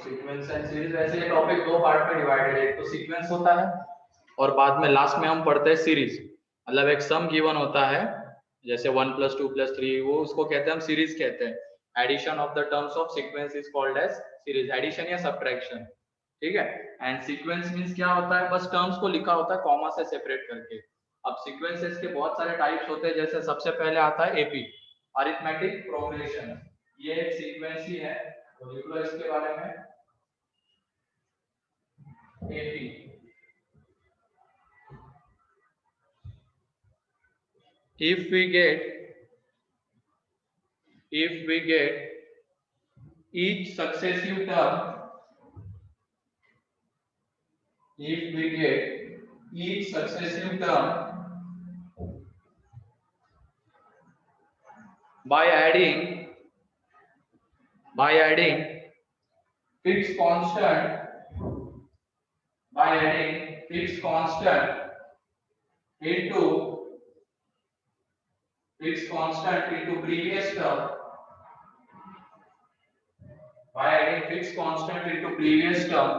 Sequence and series, वैसे ये topic दो पार्ट में डिवाइडेड है, एक तो सीक्वेंस होता है और बाद में लास्ट में हम पढ़ते हैं सीरीज। मतलब एक सम गिवन होता है जैसे 1 + 2 + 3, वो उसको कहते हैं हम सीरीज कहते हैं। Addition of the terms of sequence is called as series, addition या सब्ट्रैक्शन। ठीक है। एंड सीक्वेंस मींस क्या होता है, बस टर्म्स को लिखा होता है कॉमा से सेपरेट करके। अब सीक्वेंसेस के बहुत सारे टाइप्स होते हैं, जैसे सबसे पहले आता है एपी, अरिथमेटिक प्रोग्रेशन। ये एक सीक्वेंस ही है, तो लिख लो इसके बारे में AP. if we get each successive term, if we get each successive term by adding fixed constant, by adding fixed constant into previous term, by adding fixed constant into previous term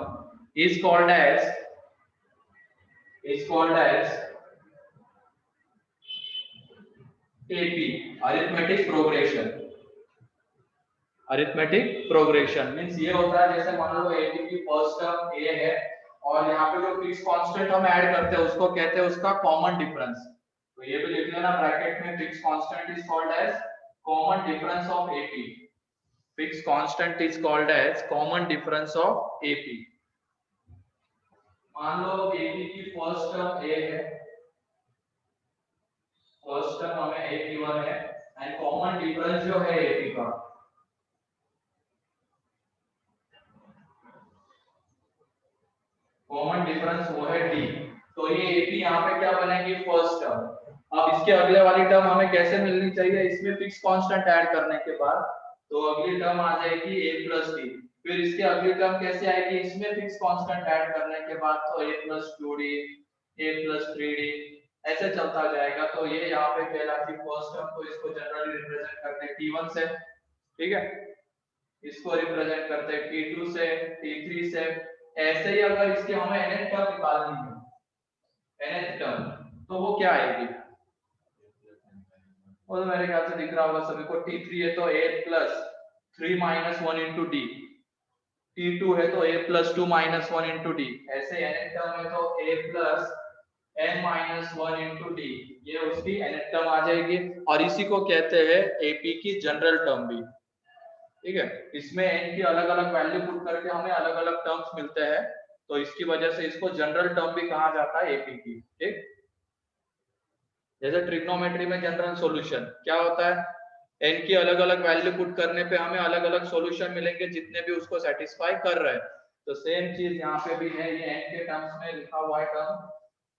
is called as AP, arithmetic progression। Arithmetic progression means ये होता है, जैसे मान लो AP की first term A है और यहाँ पे जो फिक्स कांस्टेंट हम ऐड करते हैं उसको कहते हैं उसका कॉमन डिफरेंस। तो ये भी लिख लेना ब्रैकेट में, fix constant is called as common difference of AP। Fix constant is called as common difference of AP। मान लो AP की फर्स्ट टर्म A है, फर्स्ट टर्म हमें A गिवन है एंड कॉमन डिफरेंस जो है AP का, कॉमन डिफरेंस वो है D। तो ये AP यहाँ पे क्या बनेगी, फर्स्ट टर्म। अब इसके अगले वाली टर्म हमें कैसे मिलनी चाहिए, इसमें फिक्स कांस्टेंट ऐड करने के बाद तो अगली टर्म आ जाएगी A + D। फिर इसके अगली टर्म कैसे आएगी, इसमें फिक्स कांस्टेंट ऐड करने के बाद तो A + 2D, A + 3D ऐसे चलता जाएगा। तो ये यहाँ पे कहलाती फर्स्ट टर्म। तो इसको जनरली रिप्रेजेंट करते हैं T1 से, ठीक है। इसको रिप्रेजेंट करते हैं T2 से, T3 से। ऐसे ही अगर इसके हमें nth टर्म निकालनी है, nth टर्म, तो वो क्या आएगी, वो तो मेरे ख्याल से दिख रहा होगा सभी को। T3 है तो A + 3 - 1 × D, T2 है तो A + 2 - 1 × D। ऐसे nth टर्म है तो A + n - 1 × D, ये उसकी nth टर्म आ जाएगी। और इसी को कहते हैं AP की जनरल टर्म भी, ठीक है। इसमें n की अलग अलग वैल्यू पुट करके हमें अलग अलग टर्म्स मिलते हैं, तो इसकी वजह से इसको जनरल टर्म भी कहा जाता है AP की, ठीक। जैसे ट्रिग्नोमेट्री में जनरल सॉल्यूशन क्या होता है, n की अलग अलग वैल्यू पुट करने पे हमें अलग अलग सॉल्यूशन मिलेंगे जितने भी उसको सेटिस्फाई कर रहे हैं। तो सेम चीज यहाँ पे भी है, ये n के टर्म्स में लिखा हुआ है टर्म,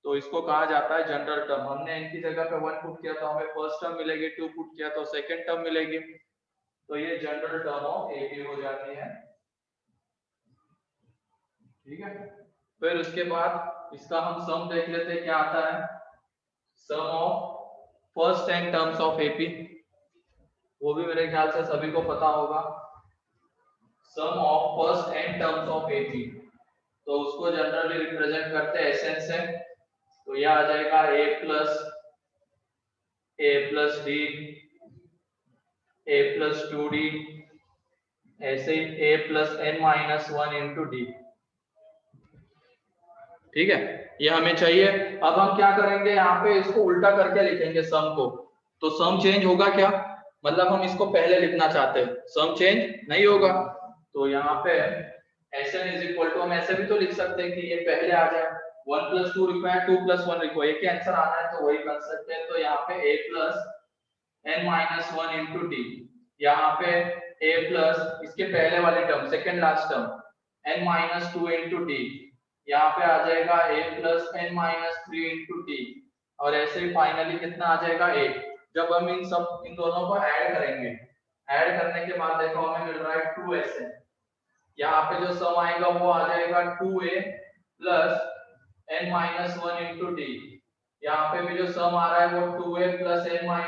तो इसको कहा जाता है जनरल टर्म। हमने n की जगह पे 1 पुट किया तो हमें फर्स्ट टर्म मिलेगी, 2 पुट किया तो सेकंड टर्म मिलेगी, तो ये जनरल टर्म ऑफ AP हो जाती है, ठीक है। फिर उसके बाद इसका हम सम देख लेते हैं क्या आता है। Sum of first n terms of AP, वो भी मेरे ख्याल से सभी को पता होगा। Sum of first n terms of AP, तो उसको जनरली रिप्रेजेंट करते हैं Sn से। तो यह आ जाएगा A + D, A + 2D, ऐसे ही A + n - 1 × D, ठीक है। ये हमें चाहिए। अब हम क्या करेंगे, यहाँ पे इसको उल्टा करके लिखेंगे सम को, तो सम चेंज होगा क्या, मतलब हम इसको पहले लिखना चाहते हैं, सम चेंज नहीं होगा। तो यहाँ पे Sn = हम ऐसे भी तो लिख सकते हैं कि ये पहले आ जाए, 1 + 2 लिखो या 2 + 1 लिखो, एक ही आंसर आना है तो वही कर सकते हैं। तो यहाँ पे A + n - 1 × D, यहाँ पे A प्लस इसके पहले वाली term, second last term, n - 2 × D, यहाँ पे आ जाएगा A + n - 3 × D, और ऐसे ही फाइनली कितना आ जाएगा 8। जब हम इन दोनों को ऐड करेंगे, ऐड करने के बाद देखो हमें मिल रहा है 2Sn। यहाँ पे जो सम आएगा वो आ जाएगा 2A + n - 1 × D। यहाँ पे भी जो सम आ रहा है वो 2A + n - 1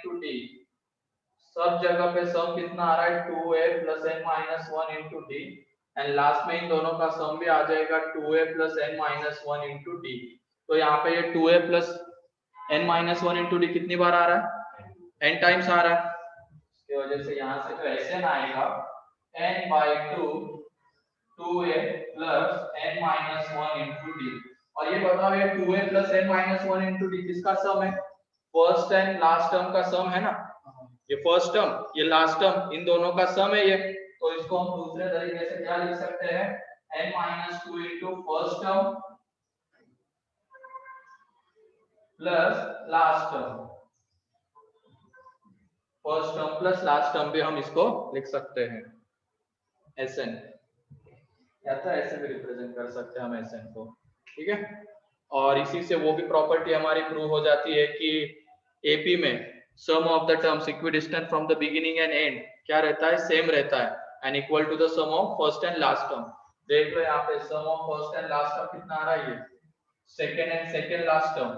× D। सब जगह पे सम कितना आ रहा है, 2A + n - 1 × D। And last में इन दोनों का सम भी आ जाएगा 2a plus n minus 1 into D. तो यहाँ पे ये 2a plus n minus 1 into D कितनी बार आ रहा है, n टाइम्स आ रहा है। इसकी वजह से यहाँ से जो Sn आएगा n by 2a plus n minus 1 into D. और ये बताओ ये 2a plus n minus 1 into D किसका सम है, फर्स्ट एंड लास्ट टर्म का सम है ना, ये फर्स्ट टर्म ये लास्ट टर्म इन दोनों का सम है ये। तो इसको हम दूसरे तरीके से क्या लिख सकते हैं, n minus 2 into first term plus last term, first term plus last term भी हम इसको लिख सकते हैं Sn, या तो ऐसे भी रिप्रेजेंट कर सकते हैं हम Sn को, ठीक है। और इसी से वो भी प्रॉपर्टी हमारी प्रूव हो जाती है कि AP में sum of the terms equidistant from the beginning and end क्या रहता है, सेम रहता है and equal to the sum of first and last term. देख लो यहाँ पे sum of first and last term कितना आ रहा है, ये second and second last term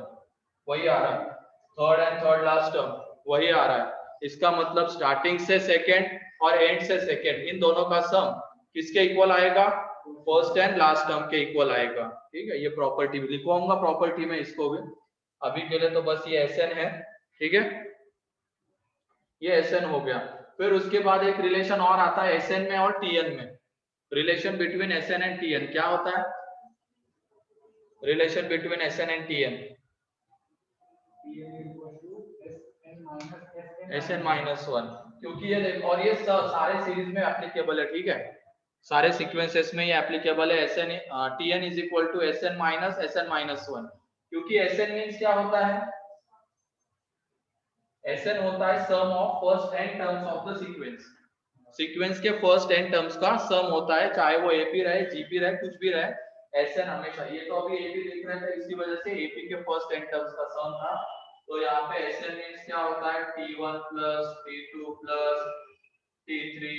वही आ रहा है, third and third last term वही आ रहा है। इसका मतलब स्टार्टिंग से सेकेंड और एंड से सेकेंड इन दोनों का सम किसके इक्वल आएगा, फर्स्ट एंड लास्ट टर्म के इक्वल आएगा, ठीक है। ये प्रॉपर्टी भी लिखवाऊंगा प्रॉपर्टी में इसको भी, अभी के लिए तो बस ये Sn है, ठीक है, ये Sn हो गया। फिर उसके बाद एक रिलेशन और आता है Sn में और Tn में, relation between Sn and Tn क्या होता है, relation between Sn and Tn Sn minus 1, क्योंकि ये देखो और ये सारे सीरीज में एप्लीकेबल है, ठीक है, सारे सीक्वेंसेस में ये एप्लीकेबल है। Sn Tn is equal to Sn minus 1, क्योंकि Sn मींस क्या होता है, Sn होता है sum of first n terms of the sequence, sequence के फर्स्ट एन टर्म्स का सम होता है, चाहे वो AP रहे GP रहे कुछ भी रहे, Sn हमेशा, ये तो अभी AP लिख रहे थे इसी वजह से AP के फर्स्ट एन टर्म्स का सम था। तो यहाँ पे Sn मींस क्या होता है, T1 plus T2 plus T3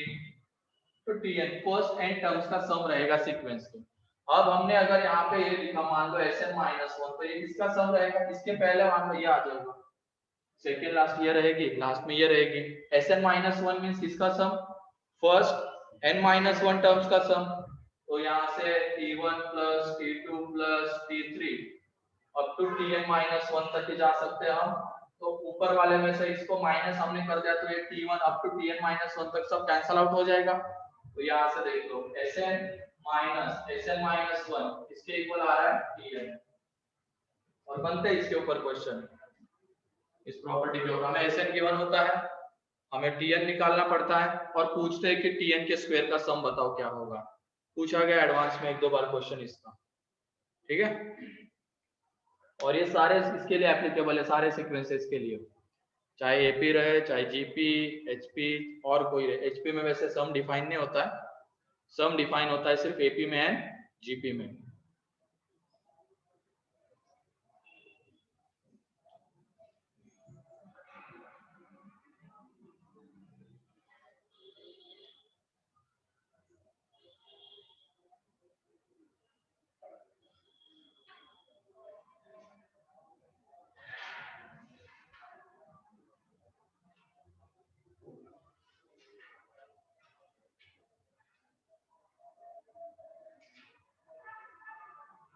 तो Tn फर्स्ट एन टर्म्स का सम रहेगा सीक्वेंस के। अब हमने अगर यहाँ पे ये लिखा मान लो Sn माइनस 1, तो ये किसका सम रहेगा, इसके पहले मान लो ये आ जाएगा, सेकेंड लास्ट ये रहेगी, लास्ट में ये रहेगी। Sn माइनस 1 मींस किसका sum, first n minus 1 terms का सम। तो यहाँ से T1 plus T2 plus T3 up to Tn minus 1 तक ही जा सकते हैं हम। तो ऊपर वाले में से इसको माइनस हमने कर दिया तो ये T1 up to Tn minus 1 तक सब कैंसल आउट हो जाएगा। तो यहाँ से देख लो Sn माइनस 1 इसके इक्वल आ रहा है Tn, और बनते हैं इसके ऊपर क्वेश्चन इस प्रॉपर्टी के ऊपर। हमें Sn गिवन होता है, हमें Tn निकालना पड़ता है और पूछते हैं कि Tn के स्क्वायर का सम बताओ क्या होगा, पूछा गया एडवांस में एक दो बार क्वेश्चन इसका, ठीक है। और ये सारे इसके लिए एप्लीकेबल है, सारे सीक्वेंसेस के लिए, चाहे AP रहे चाहे GP HP और कोई रहे। HP में वैसे सम डिफाइन नहीं होता है, सम डिफाइन होता है सिर्फ AP में एंड GP में।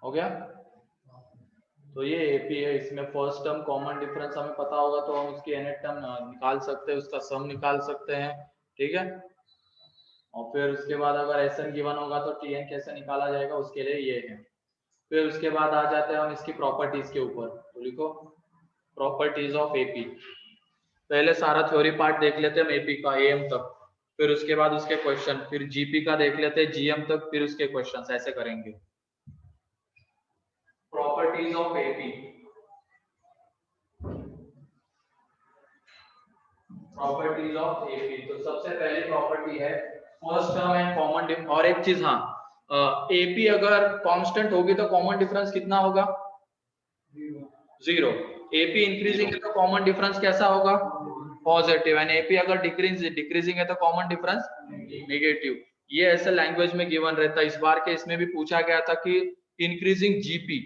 हो गया, तो ये AP है, इसमें फर्स्ट टर्म कॉमन डिफरेंस हमें पता होगा तो हम उसकी nth टर्म निकाल सकते हैं, उसका सम निकाल सकते हैं, ठीक है। और फिर उसके बाद अगर Sn गिवन होगा तो Tn कैसे निकाला जाएगा उसके लिए ये है। फिर उसके बाद आ जाते हैं हम इसकी प्रॉपर्टीज के ऊपर, तो लिखो प्रॉपर्टीज ऑफ AP। पहले सारा थ्योरी पार्ट देख लेते हैं हम AP का AM तक, फिर उसके बाद उसके क्वेश्चन, फिर GP का देख लेते हैं GM तक, फिर उसके क्वेश्चन, ऐसे करेंगे। Properties of AP, properties of AP। तो सबसे पहली प्रॉपर्टी है फर्स्ट टर्म एंड कॉमन, और एक चीज हाँ, AP अगर कांस्टेंट होगी तो कॉमन डिफरेंस कितना होगा, 0। AP इंक्रीजिंग है तो कॉमन डिफरेंस कैसा होगा, पॉजिटिव, एंड AP अगर डिक्रीजिंग है तो कॉमन डिफरेंस नेगेटिव। ये ऐसे लैंग्वेज में गिवन रहता है। इस बार के इसमें भी पूछा गया था कि इंक्रीजिंग GP,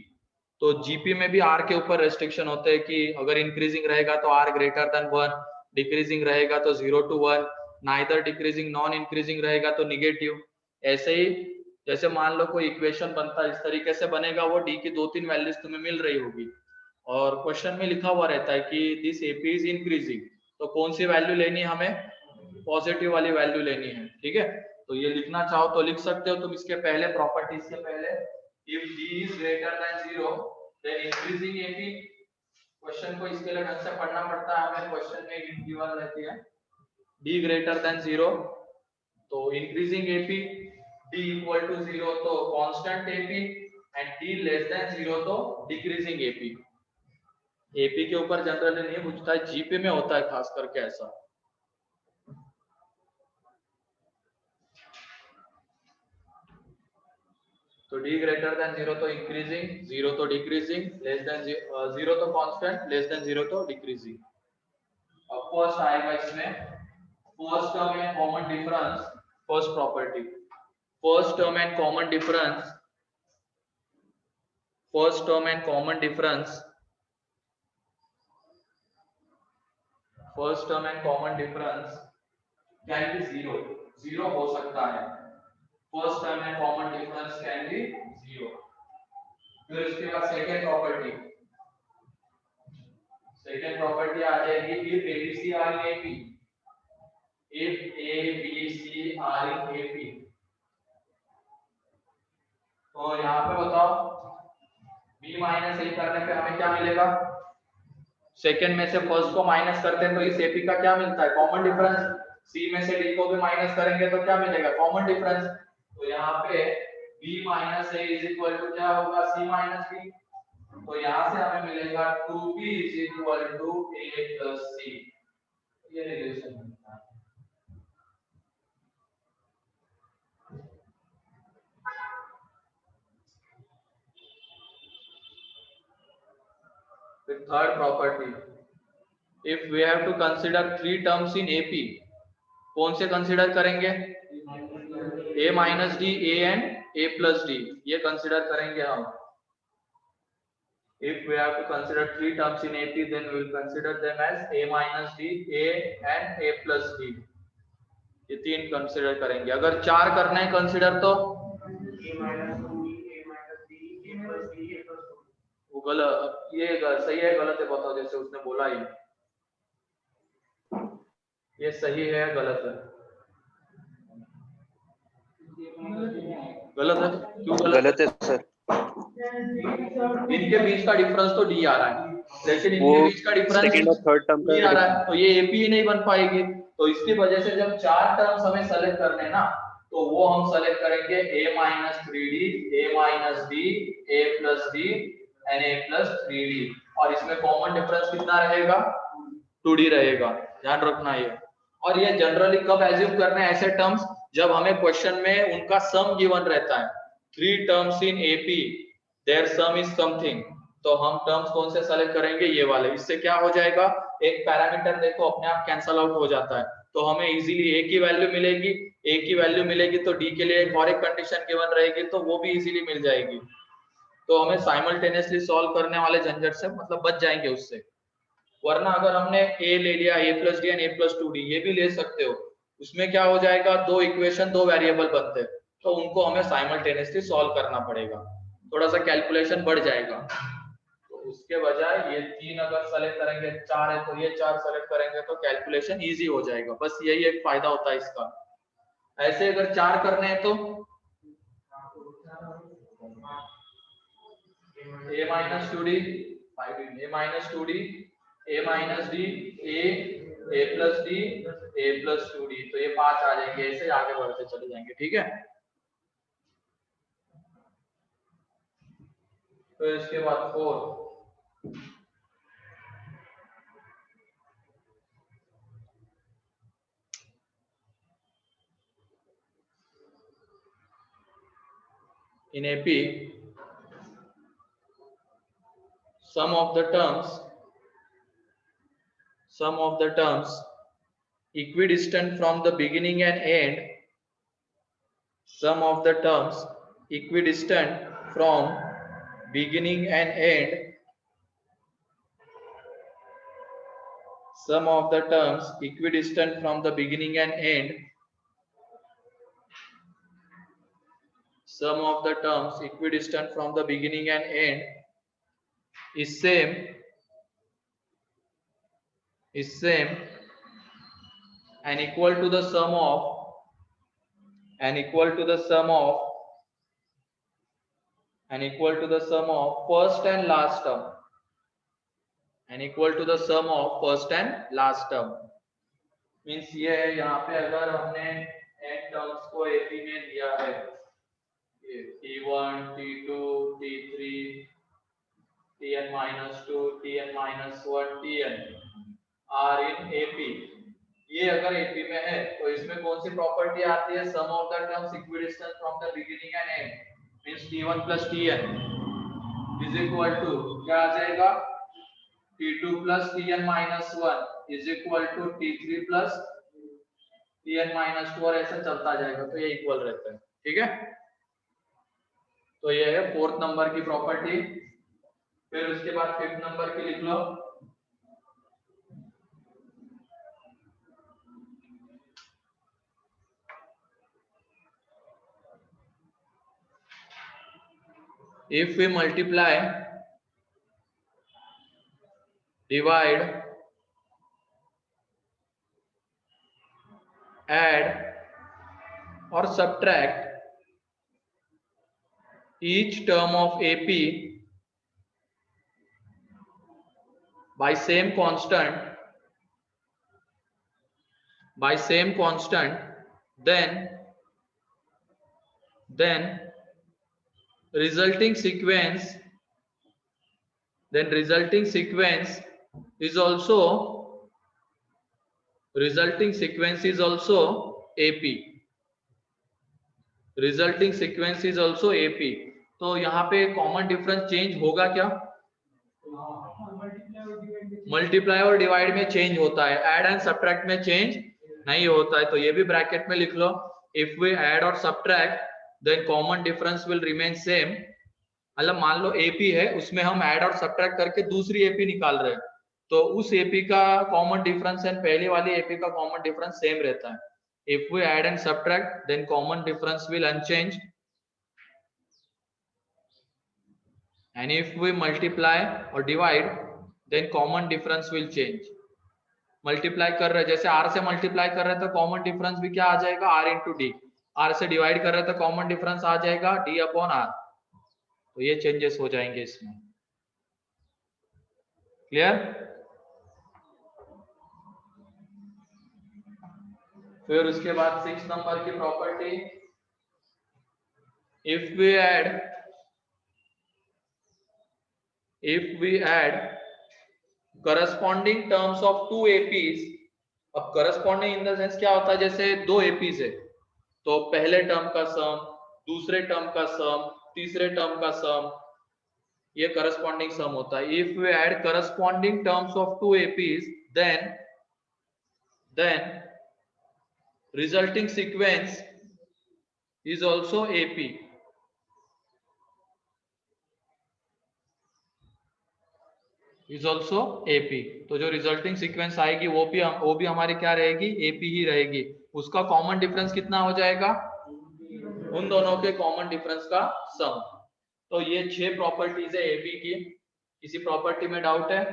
तो GP में भी R के ऊपर रेस्ट्रिक्शन होते हैं कि अगर इंक्रीजिंग रहेगा तो R ग्रेटर देन 1, डिक्रीजिंग रहेगा तो 0 to 1, neither decreasing non increasing रहेगा तो नेगेटिव। ऐसे ही जैसे मान लो कोई इक्वेशन बनता है, इस तरीके से बनेगा, वो डी की 2-3 वैल्यूज तुम्हें मिल रही होगी और क्वेश्चन में लिखा हुआ रहता है कि दिस एपी इज इंक्रीजिंग, तो कौन सी वैल्यू लेनी है हमें? पॉजिटिव वाली वैल्यू लेनी है, ठीक है। तो ये लिखना चाहो तो लिख सकते हो तुम। इसके पहले प्रॉपर्टीज के पहले, if d is greater than 0 then increasing AP. Question को इसके लिए ढंग से पढ़ना पड़ता है हमें, क्वेश्चन में हिंट गिवन रहती है डी ग्रेटर देन 0 तो increasing AP, d equal to 0 तो constant AP, and d less than 0 तो डिक्रीजिंग एपी। एपी के ऊपर जनरली नहीं पूछता है, जीपी में होता है खास करके ऐसा। तो डी ग्रेटर देन 0 तो इंक्रीजिंग, 0 तो डिक्रीजिंग, लेस देन 0 तो कांस्टेंट, लेस देन 0 तो डिक्रीजिंग। अब फर्स्ट आएगा इसमें, first term and common difference, first property, first term and common difference, first term and common difference, first term and common difference can be 0, 0 हो सकता है। First term and common difference can be 0। फिर इसके बाद second property, second property आ जाएगी if ABC are in AP, if ABC are in AP. तो यहाँ पे बताओ b माइनस a करने पे हमें क्या मिलेगा? सेकंड में से फर्स्ट को माइनस करते हैं तो इस एपी का क्या मिलता है? Common difference. c में से d को भी माइनस करेंगे तो क्या मिलेगा? Common difference. तो यहाँ पे b minus a is equal to क्या होगा? c minus b। तो यहाँ से हमें मिलेगा 2b is equal to a plus c। ये रिलेशन मिलता है। फिर third property, if we have to consider 3 terms in AP, कौन से कंसीडर करेंगे? a minus d, a and a plus d, ये कंसीडर करेंगे हम। If we have to consider 3 terms in AP, then we will consider them as a minus d, a and a plus d। ये तीन consider करेंगे। अगर 4 करना है consider तो a minus 2d, a minus d, a plus d, a plus 2। वो गलत, ये सही है गलत है बताओ, जैसे उसने बोला ही। ये सही है गलत है? गलत है, क्यों गलत है सर? इनके बीच का डिफरेंस तो डी आ रहा है, लेकिन इनके बीच का डिफरेंस सेकंड और थर्ड टर्म डी आ रहा है, तो ये एपी ही नहीं बन पाएगी। तो इसकी वजह से जब 4 टर्म्स हमें सेलेक्ट करने ना, तो वो हम सेलेक्ट करेंगे a minus 3d, a minus d, a plus d and a plus 3d। और इसमें कॉमन डिफरेंस कितना रहेगा? 2d रहेगा, ध्यान रखना ये। और ये जनरली कब एज्यूम करना है ऐसे टर्म्स? जब हमें क्वेश्चन में उनका सम गिवन रहता है। 3 terms in AP, their sum is something, तो हम टर्म्स कौन से सेलेक्ट करेंगे? ये वाले। इससे क्या हो जाएगा, एक पैरामीटर देखो अपने आप कैंसल आउट हो जाता है, तो हमें इजीली a की वैल्यू मिलेगी, a की वैल्यू मिलेगी तो d के लिए एक और एक कंडीशन गिवन रहेगी, तो वो भी इजीली मिल जाएगी। तो हमें साइमल्टेनियसली सॉल्व करने वाले झंझट से मतलब बच जाएंगे उससे। वरना अगर हमने a ले लिया, a plus D and a plus 2d, ये भी ले सकते हो, उसमें क्या हो जाएगा, 2 इक्वेशन 2 वेरिएबल बनते हैं, तो उनको हमें साइमल्टेनियसली सॉल्व करना पड़ेगा, थोड़ा सा कैलकुलेशन बढ़ जाएगा। तो उसके बजाय ये 3 अगर सेलेक्ट करेंगे, 4 है तो ये 4 सेलेक्ट करेंगे तो कैलकुलेशन इजी हो जाएगा। बस यही एक फायदा होता है इसका। ऐसे अगर 4 करने हैं तो a minus 2d, a minus 2d, a minus d, a plus d, a plus 2d, तो ये 5 आ जाएंगे। ऐसे आगे बढ़ते चले जाएंगे, ठीक है। तो इसके बाद 4, in AP some of the terms equidistant from the beginning and end, some of the terms equidistant from beginning and end, some of the terms equidistant from the beginning and end sum of the terms equidistant from the beginning and end is same and equal to the sum of first and last term means ये है यहाँ पे अगर हमने n terms को AP में दिया है T1 T2 T3 Tn-2 Tn-1 Tn are in AP, ये अगर AP में है तो इसमें कौन सी प्रॉपर्टी आती है, sum of the terms equidistant from the beginning and end means T1 plus Tn is equal to क्या आ जाएगा T2 plus Tn-1 is equal to T3 plus Tn-2 और ऐसा चलता जाएगा, तो ये इक्वल रहता है। ठीक है, तो ये है फोर्थ नंबर की प्रॉपर्टी। फिर उसके बाद फिफ्थ नंबर की लिख लो। If we multiply, divide, add or subtract each term of AP by same constant, then resulting sequence is also AP. तो यहाँ पे कॉमन डिफरेंस चेंज होगा क्या? मल्टीप्लाई और डिवाइड में चेंज होता है, ऐड एंड सब्ट्रैक्ट में चेंज नहीं होता है। तो ये भी ब्रैकेट में लिख लो, इफ वी ऐड और subtract then common difference will remain same. मतलब मान लो एपी है, उसमें हम ऐड और सब्ट्रैक्ट करके दूसरी एपी निकाल रहे हैं, तो उस एपी का कॉमन डिफरेंस एंड पहले वाली एपी का कॉमन डिफरेंस सेम रहता है। If we add and subtract then common difference will unchange, and if we multiply or divide then common difference will change. Multiply कर रहे हैं, जैसे r से मल्टीप्लाई कर रहे हैं तो कॉमन डिफरेंस भी क्या आ जाएगा, r इंटू डी। r से डिवाइड कर रहे हैं तो कॉमन डिफरेंस आ जाएगा d अपॉन r। तो ये चेंजेस हो जाएंगे इसमें। क्लियर? फिर उसके बाद 6 नंबर की property, if we add corresponding terms of two APs। अब corresponding in the sense क्या होता है, जैसे दो APs है तो पहले टर्म का सम, दूसरे टर्म का सम, तीसरे टर्म का सम, ये corresponding सम होता है। if we add corresponding terms of two APs then resulting sequence is also AP। तो जो रिजल्टिंग सीक्वेंस आएगी वो भी हमारी क्या रहेगी, एपी ही रहेगी। उसका कॉमन डिफरेंस कितना हो जाएगा, उन दोनों के कॉमन डिफरेंस का सम। तो ये 6 प्रॉपर्टीज है एपी की। किसी प्रॉपर्टी में डाउट है?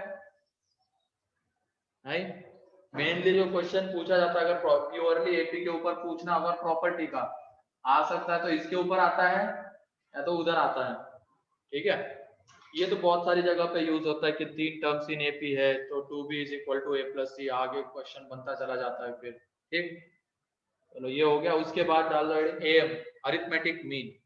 नहीं, मेनली जो क्वेश्चन पूछा जाता है अगर प्योरली एपी के ऊपर पूछना अगर प्रॉपर्टी का आ सकता है तो इसके ऊपर आता है या तो उधर आता है। ठीक है, ये तो बहुत सारी जगह पे यूज होता है कि 3 टर्म्स इन एपी है तो 2b is equal to a plus C, आगे क्वेश्चन बनता चला जाता है फिर। ठीक, चलो ये हो गया। उसके बाद डाल दो एम, अरिथमेटिक मीन।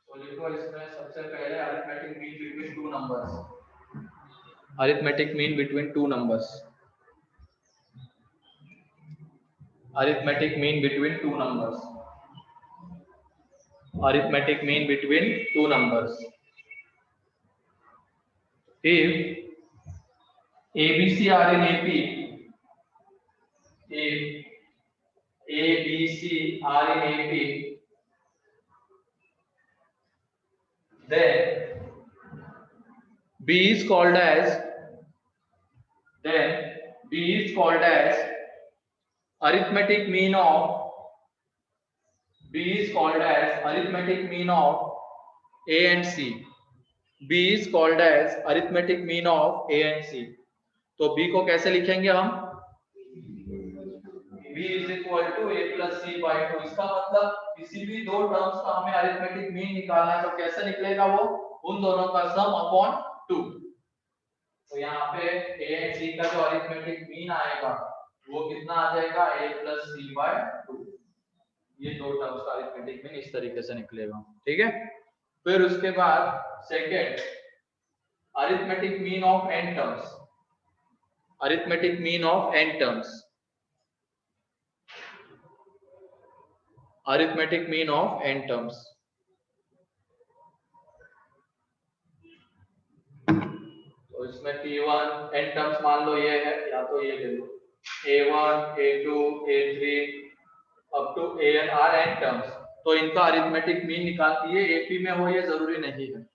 तो लिखो इसमें सबसे पहले arithmetic mean between two numbers. Arithmetic mean between two numbers. Arithmetic mean between two numbers. Arithmetic mean between two numbers. If ABC are in AP, if ABC are in AP, then b is called as arithmetic mean of arithmetic mean of a and c. b is called as arithmetic mean of a and c. तो b को कैसे लिखेंगे हम? b is equal to a plus c by 2. इसका मतलब किसी भी दो टर्म्स का हमें अरिथमेटिक मीन निकालना है तो कैसे निकलेगा वो? उन दोनों का सम अपॉन 2. तो यहाँ पे a एंड c का जो अरिथमेटिक मीन आएगा वो कितना आ जाएगा? a plus c by 2. ये दो टर्म्स का अरिथमेटिक मीन इस तरीके से निकलेगा. ठीक है. फिर उसके बाद second arithmetic mean of n terms. Arithmetic mean of n terms. Arithmetic mean of n terms. तो इसमें T1 n टर्म्स मान लो ये है या तो ये ले लो A1 A2 A3 up to AN are n terms. तो इनका अरिथमेटिक मीन निकालती है AP में हो ये जरूरी नहीं है.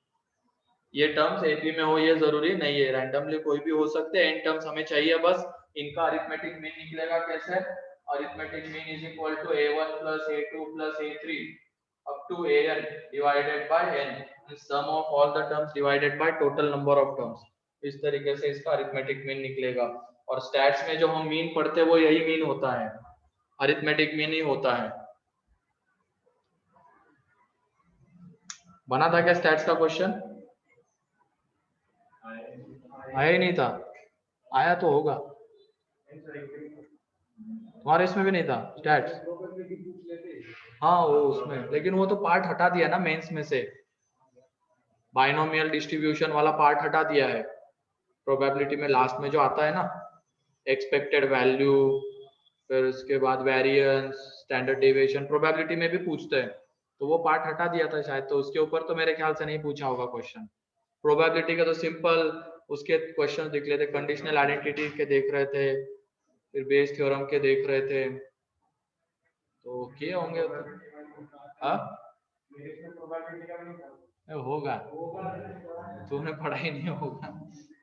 ये टर्म्स AP में हो ये जरूरी नहीं है. रैंडमली कोई भी हो सकते हैं. n टर्म्स हमें चाहिए बस. इनका अरिथमेटिक मीन निकलेगा कैसे? Arithmetic mean is equal to A1 plus A2 plus A3 up to AN divided by n. Sum of all the terms divided by total number of terms. इस तरीके से इसका अरिथमेटिक मीन निकलेगा. और stats में जो हम मीन पढ़ते हैं वो यही मीन होता है, अरिथमेटिक मीन ही होता है. बना था क्या स्टैट्स का क्वेश्चन? आया ही नहीं था. आया तो होगा. तुम्हारे इसमें भी नहीं था स्टैट्स? हाँ वो उसमें, लेकिन वो तो पार्ट हटा दिया ना मेंस में से. बाइनोमियल डिस्ट्रीब्यूशन वाला पार्ट हटा दिया है. प्रोबेबिलिटी में लास्ट में जो आता है ना एक्सपेक्टेड वैल्यू, फिर उसके बाद वेरिएंस, स्टैंडर्ड डेविएशन, प्रोबेबिलिटी में भी पूछते हैं तो वो पार्ट हटा दिया था शायद. तो उसके ऊपर तो मेरे ख्याल से नहीं पूछा होगा क्वेश्चन. प्रोबेबिलिटी का तो सिंपल उसके क्वेश्चन देख लेते. कंडीशनल आइडेंटिटी के देख रहे थे, फिर बेस थ्योरम के देख रहे थे, तो किए होंगे. हाँ होगा, तूने पढ़ा ही नहीं होगा.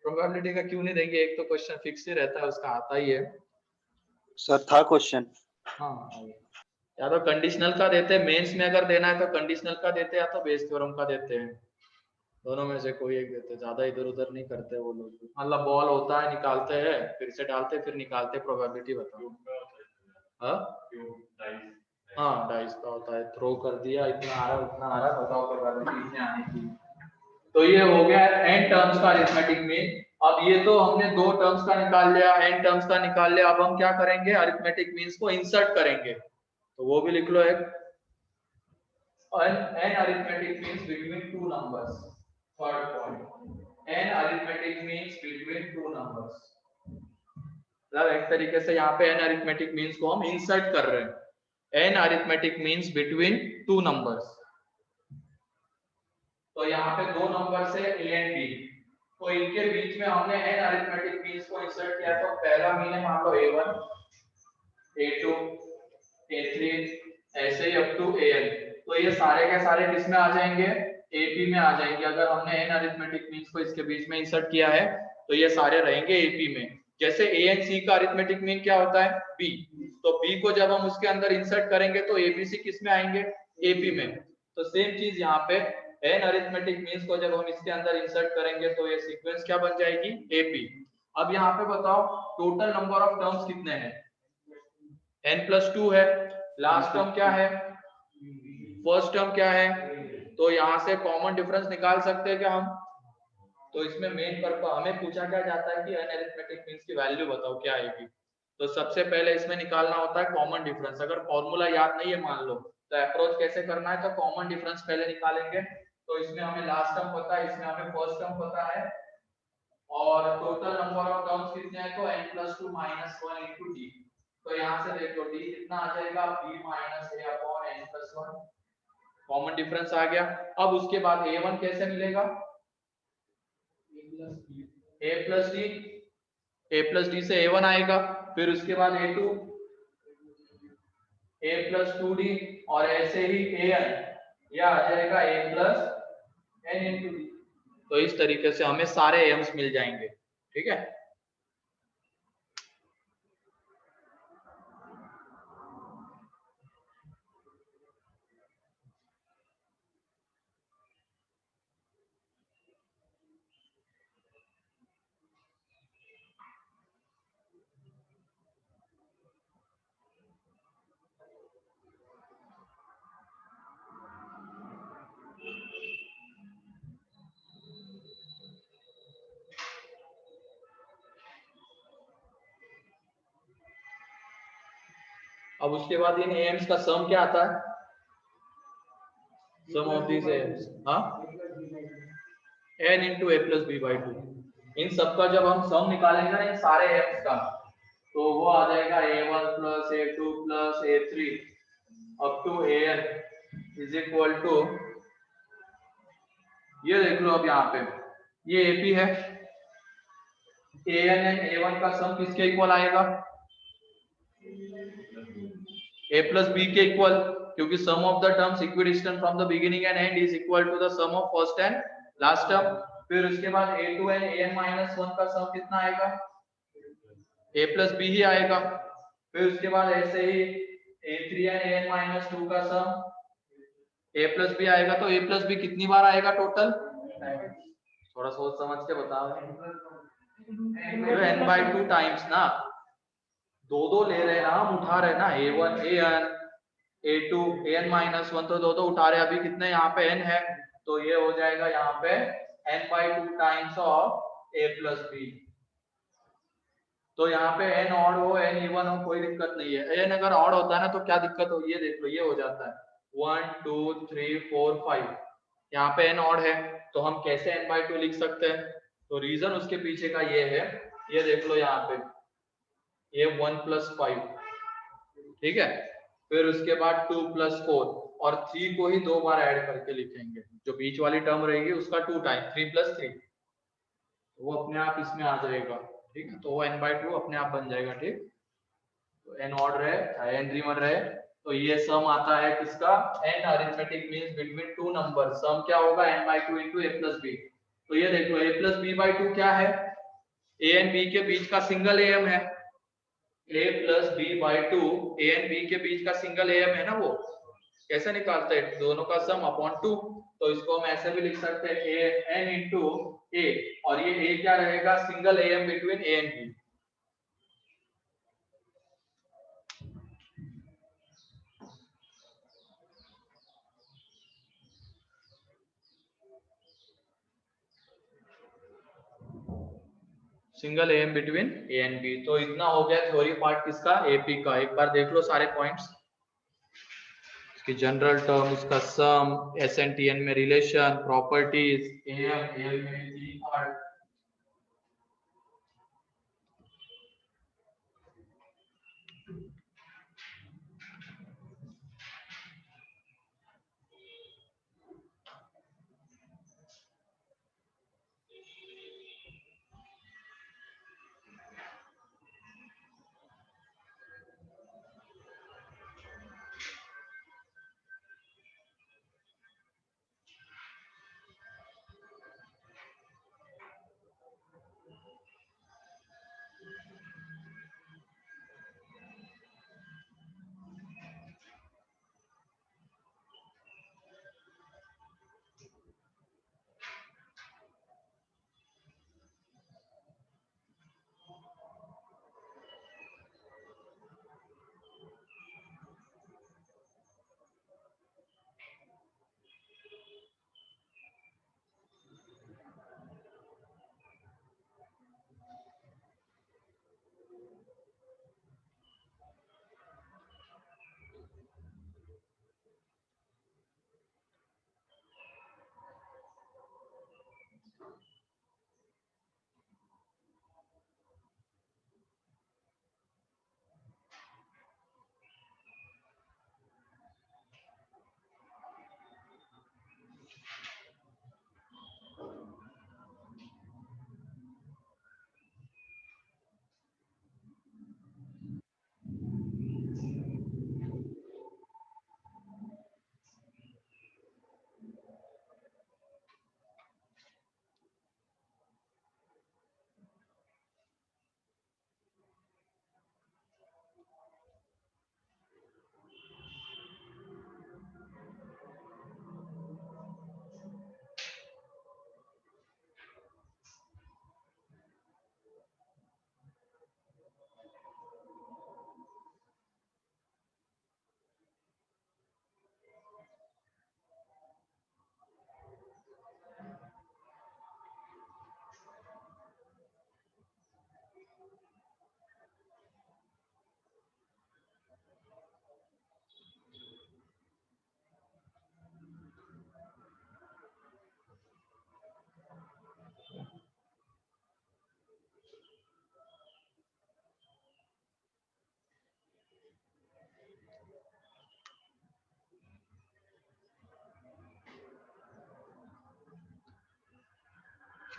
प्रोबेबिलिटी का क्यों नहीं देंगे? एक तो क्वेश्चन फिक्स ही रहता है उसका, आता ही है सर. था क्वेश्चन. हाँ, या तो कंडीशनल का देते हैं मेंस में, अगर देना है तो कंडीशनल का देते हैं या तो बेस थ्योरम का देते हैं. दोनों में से कोई एक देते. ज्यादा इधर उधर नहीं करते वो लोग. मतलब बॉल होता है, निकालते हैं, फिर से डालते, फिर निकालते, प्रोबेबिलिटी बताओ. हाँ डाइस का होता है. थ्रो कर दिया, इतना आ रहा उतना आ रहा, बताओ प्रोबेबिलिटी इतने आने की. तो ये हो गया n टर्म्स का अरिथमेटिक मीन. अब ये तो हमने दो टर्म्स का निकाल लिया, n टर्म्स का निकाल लिया. अब हम क्या करेंगे? अरिथमेटिक मीन्स को इंसर्ट करेंगे. तो वो भी लिख लो एक. n arithmetic means between two numbers. Third point, n arithmetic means between two numbers. मतलब एक तरीके से यहाँ पे n arithmetic means को हम इंसर्ट कर रहे हैं. n arithmetic means between two numbers. तो यहाँ पे दो नंबर से a and b, तो इनके बीच में हमने n arithmetic means को इंसर्ट किया. तो पहला मीन है मान लो a1 a2 a3 ऐसे ही अप टू an. तो ये सारे के सारे किस में आ जाएंगे? AP में आ जाएंगे. अगर हमने n अरिथमेटिक मीन्स को इसके बीच में इंसर्ट किया है तो ये सारे रहेंगे AP में. जैसे A and C का अरिथमेटिक मीन क्या होता है? B. तो B को जब हम उसके अंदर इंसर्ट करेंगे तो ABC किस में आएंगे? AP में. तो सेम चीज यहाँ पे n अरिथमेटिक मीन्स को जब हम इसके अंदर इंसर्ट करेंगे तो ये सीक्वेंस क्या बन जाएगी? AP. अब यहाँ पे बताओ टोटल नंबर ऑफ टर्म्स कितने हैं? n+2 है. लास्ट टर्म क्या है? फर्स्ट टर्म क्या है? तो यहाँ से कॉमन डिफरेंस निकाल सकते हैं क्या हम? तो इसमें मेन पर्पस हमें पूछा क्या जाता है कि n अरिथमेटिक मीन्स की वैल्यू बताओ क्या आएगी. तो सबसे पहले इसमें निकालना होता है कॉमन डिफरेंस. अगर फॉर्मूला याद नहीं है मान लो तो अप्रोच कैसे करना है? तो कॉमन डिफरेंस पहले निकालेंगे. तो इसमें हमें लास्ट टर्म पता है, इसमें हमें फर्स्ट टर्म पता है, और टोटल नंबर ऑफ टर्म्स कितने हैं? तो n+2 -1 × d. तो यहाँ से देखो d कितना आ जाएगा? b - a/n+1. कॉमन डिफरेंस आ गया. अब उसके बाद a1 कैसे मिलेगा? a+d से a1 आएगा. फिर उसके बाद a2 a+2d और ऐसे ही an, यह आ जाएगा a+n. n into b। तो इस तरीके से हमें सारे एम्स मिल जाएंगे, ठीक है। अब उसके बाद इन एम्स का सम क्या आता है, सम ऑफ दिस एम्स, हाँ, n into a plus b by 2। इन सब का जब हम सम निकालेंगे ना इन सारे एम्स का, तो वो आ जाएगा a1 plus a2 plus a3 up to an is equal to, ये देख लो अब यहाँ पे ये ap है, an एंड a1 का सम किसके इक्वल आएगा, a plus b के इक्वल, क्योंकि sum of the terms equidistant from the beginning and end is equal to the sum of first and last term. फिर उसके बाद a2 एंड an माइनस 1 का सम कितना आएगा, a plus b ही आएगा। फिर उसके बाद ऐसे ही a3 एंड an माइनस 2 का सम a plus b आएगा। तो a plus b कितनी बार आएगा टोटल, थोड़ा सोच समझ के बताओ, n by 2 टाइम्स ना, दो दो ले रहे ना, हम उठा रहे ना, a1 an a2 an minus 1, तो दो दो उठा रहे, अभी कितने यहाँ पे n है, तो ये हो जाएगा यहाँ पे n by 2 times of a plus b। तो यहाँ पे n ऑड हो n इवन हो कोई दिक्कत नहीं है, n अगर ऑड होता है ना तो क्या दिक्कत हो, ये देख लो ये हो जाता है 1 2 3 4 5, यहाँ पे n ऑड है तो हम कैसे n by 2 लिख सकते हैं, तो रीजन उसके पीछे का ये है, ये देख लो यहाँ पे ये 1 plus 5, ठीक है। फिर उसके बाद 2 plus 4 और 3 को ही दो बार ऐड करके लिखेंगे, जो बीच वाली टर्म रहेगी उसका 2 टाइम 3 plus 3, वो अपने आप इसमें आ जाएगा, ठीक है। तो वो n by 2 अपने आप बन जाएगा, ठीक। तो n ऑड रहे चाहे n रिमन रहे, तो ये सम आता है किसका, n arithmetic means between two number, sum क्या होगा n by 2 into a plus b। तो ये देखो a plus b by 2 क्या है, a एंड b के बीच का सिंगल am है, a plus b by 2 a and b के बीच का सिंगल am है ना, वो कैसे निकालते हैं, दोनों का सम अपॉन 2। तो इसको हम ऐसे भी लिख सकते हैं a n into a, और ये a क्या रहेगा, single am between a and b। Single M between a and b. तो इतना हो गया थ्योरी पार्ट किसका, एपी का। एक बार देख लो सारे पॉइंट्स, इसकी जनरल टर्म, इसका सम, एस एन टी एन में रिलेशन, प्रॉपर्टीज, एम एल में थ्री पार्ट।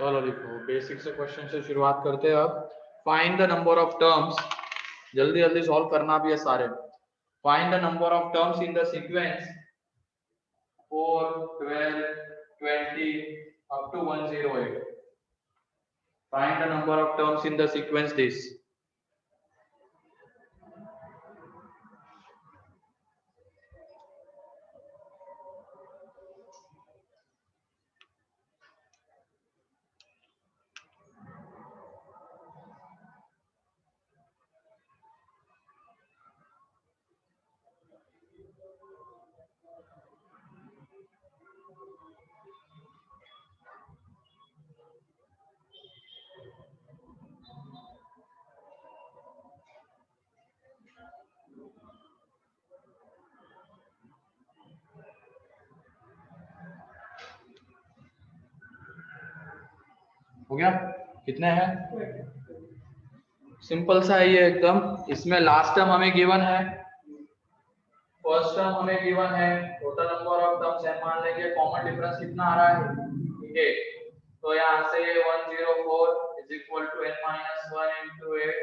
चलो लिखो, बेसिक से क्वेश्चन से शुरुआत करते हैं अब। Find the number of terms, जल्दी जल्दी सॉल्व करना भी है सारे। Find the number of terms in the sequence 4, 12, 20 up to 108. Find the number of terms in the sequence this. हो गया? कितने हैं? सिंपल सा है ये एकदम। इसमें लास्ट टर्म हमें गिवन है, फर्स्ट टर्म हमें गिवन है, टोटल नंबर ऑफ टर्म्स है। मान लेंगे कॉमन डिफरेंस कितना आ रहा है, 8। तो यहाँ से 104 is equal to n minus 1 into 8।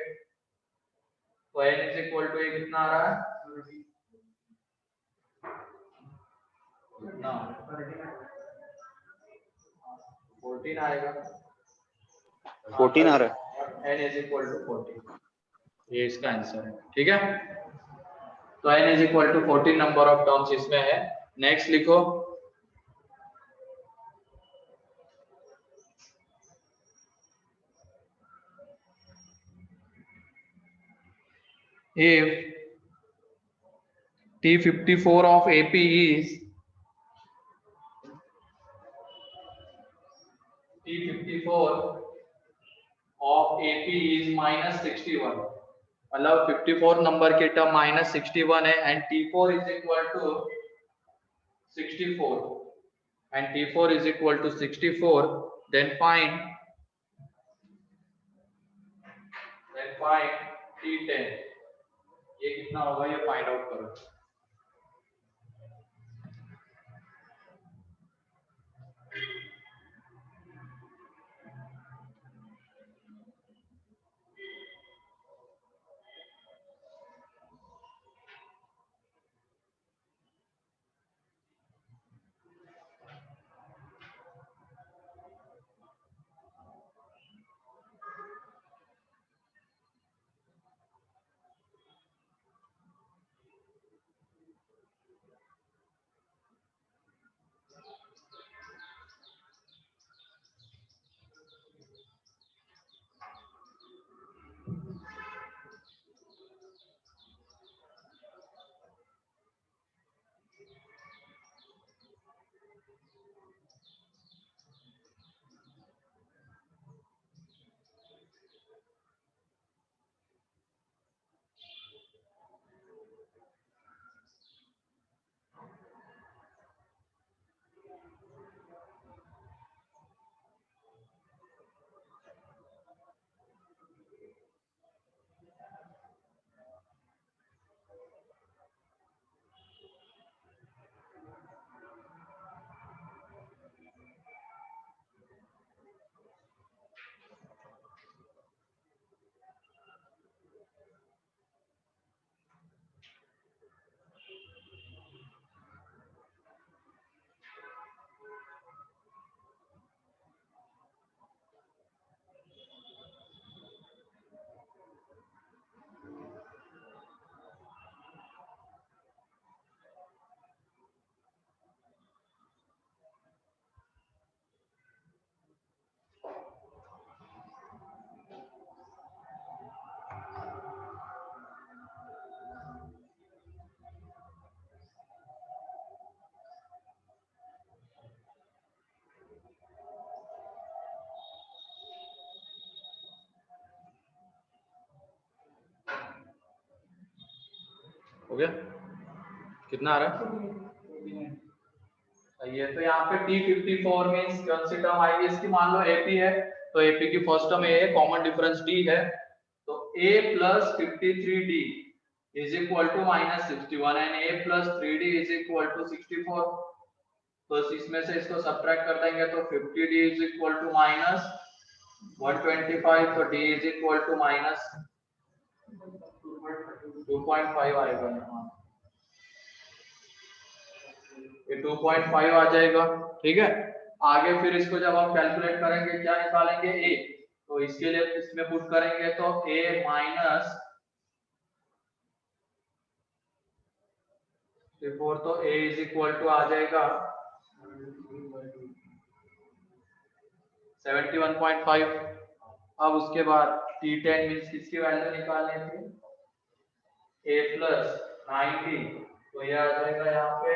तो n इज इक्वल टू कितना आ रहा है ना, 14 आएगा। 14 आ रहा है। n इज इक्वल टू 14, ये इसका आंसर है। ठीक है, तो n is equal to 14 number of terms इसमें है। नेक्स्ट लिखो, if T54 of AP is T54 of AP is minus 61, मतलब 54 नंबर के टर्म minus 61 है, and T4 is equal to 64, and T4 is equal to 64, then find T10। ये कितना होगा ये फाइंड आउट करो। हो गया? कितना आ रहा है? सही है। तो यहाँ पे T54 मींस कौन सी टर्म आएगी इसकी, मान लो AP है, तो AP की फर्स्ट टर्म A है, कॉमन डिफरेंस D है, तो A plus 53D is equal to minus 61 and A plus 3D is equal to 64। तो इसमें से इसको सब्ट्रैक्ट कर देंगे तो 50d is equal to minus 125, तो d is equal to minus 2.5 आएगा यहाँ, ये 2.5 आ जाएगा। ठीक है, आगे फिर इसको जब हम कैलकुलेट करेंगे क्या निकालेंगे a, तो इसके लिए इसमें पुट करेंगे तो a माइनस 4, तो a इज इक्वल टू आ जाएगा 71.5। अब उसके बाद T10 मीन्स किसकी वैल्यू निकालनी थी, a प्लस 90, तो ये आ जाएगा यहाँ पे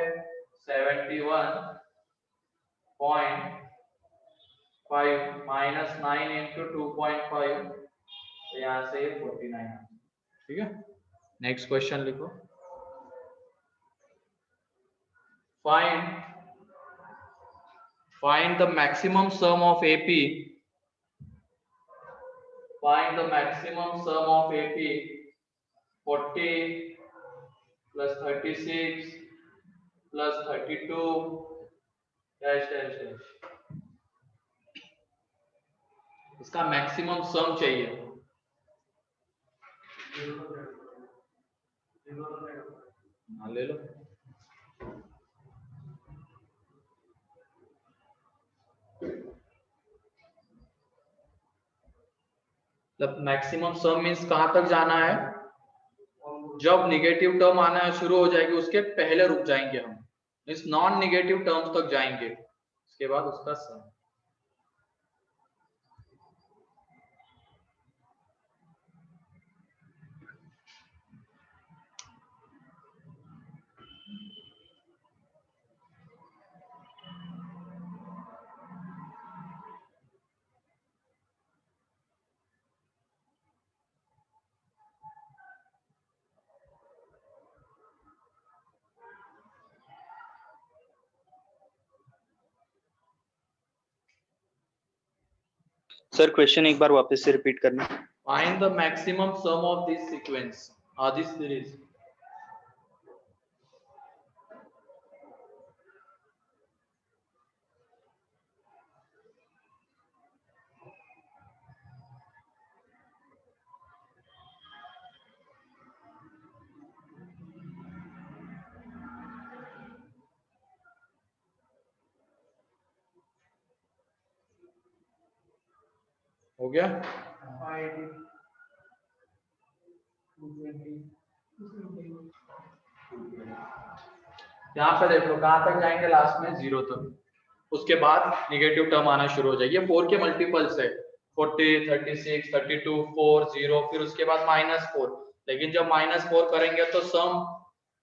71.5 माइनस 9 इंटू 2.5, तो यहाँ से ये 49। ठीक है, नेक्स्ट क्वेश्चन लिखो। Find the maximum sum of AP. Find the maximum sum of AP 40 plus 36 plus 32 dash dash dash। इसका मैक्सिमम सम चाहिए। हाँ ले लो। मैक्सिमम सम मीन्स कहां तक जाना है, जब निगेटिव टर्म आना शुरू हो जाएगी उसके पहले रुक जाएंगे हम, मीन्स नॉन निगेटिव टर्म्स तक जाएंगे, उसके बाद उसका सम। सर क्वेश्चन एक बार वापस से रिपीट करना। Find the maximum some of this sequence this series. हो गया, यहाँ पे देख लो कहां तक जाएंगे, लास्ट में 0 तक, उसके बाद निगेटिव टर्म आना शुरू हो जाएगी। 4 के मल्टीपल्स है, 40, 36, 32, 4, 0, फिर उसके बाद -4, लेकिन जब -4 करेंगे तो सम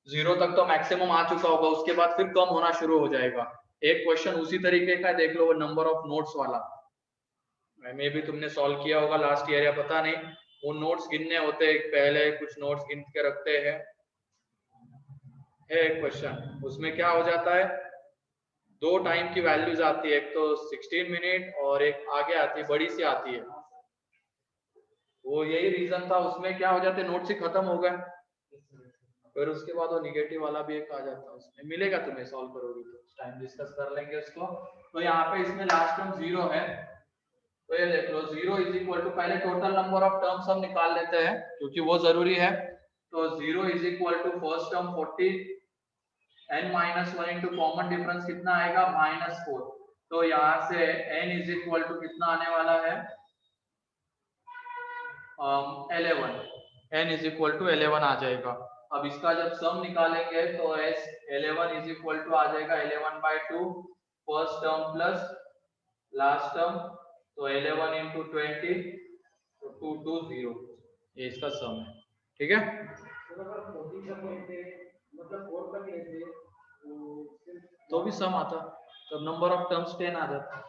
0 तक तो मैक्सिमम आ चुका होगा, उसके बाद फिर कम होना शुरू हो जाएगा। एक क्वेश्चन उसी तरीके का देख लो, वो नंबर ऑफ नोट्स वाला, मे भी तुमने सॉल्व किया होगा लास्ट ईयर या पता नहीं। वो नोट्स गिनने होते हैं, पहले कुछ नोट्स गिन के रखते हैं, है एक क्वेश्चन, उसमें क्या हो जाता है, 2 टाइम की वैल्यूज आती है, एक तो 16 मिनट और एक आगे आती है, बड़ी सी आती है। वो यही रीजन था, उसमें क्या हो जाते नोट्स ही खत्म हो गए, फिर उसके बाद वो निगेटिव वाला भी एक आ जाता है, उसमें मिलेगा तुम्हें, सॉल्व करोगे तो उस टाइम डिस्कस कर लेंगे उसको। तो यहाँ पे इसमें लास्ट टर्म 0 है, तो ये देख लो 0 इज इक्वल टू, पहले टोटल नंबर ऑफ टर्म्स हम निकाल लेते हैं क्योंकि वो जरूरी है। तो 0 is equal to first term 40, n-1 into common difference कितना आएगा, -4, तो यहाँ से n इज इक्वल टू कितना आने वाला है, 11, n इज इक्वल टू 11 आ जाएगा। अब इसका जब सम निकालेंगे तो s 11 इज इक्वल टू आ जाएगा 11/2 first term plus last term, तो 11 इंटू 20, तो 220, ये इसका सम है। ठीक है, तो भी सम आता, तब नंबर ऑफ टर्म्स 10 आ जाता।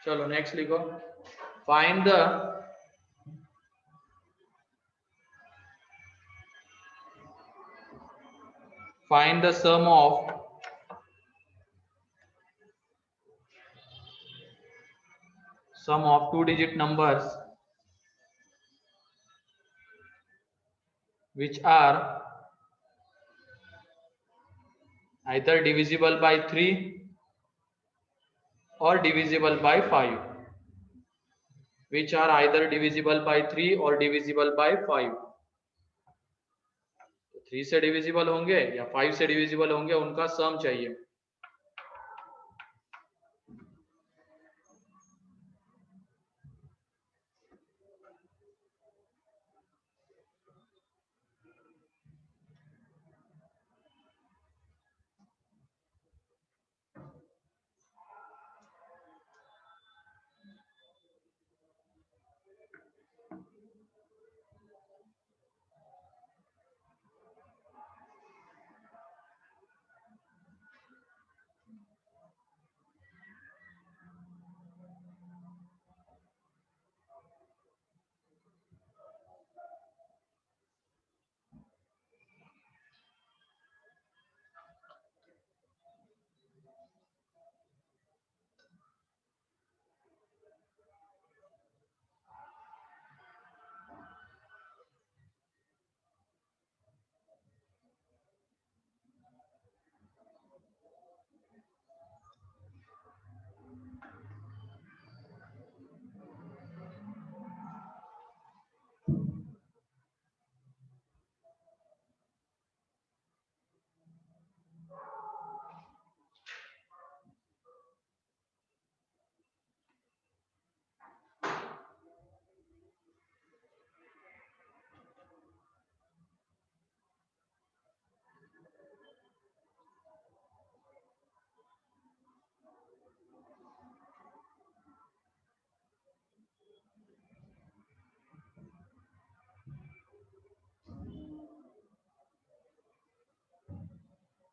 चलो नेक्स्ट लिखो, find the sum of sum of two digit numbers which are either divisible by 3 or divisible by 5, which are either divisible by 3 or divisible by 5. 3 से डिविजिबल होंगे या 5 से डिविजिबल होंगे, उनका सम चाहिए।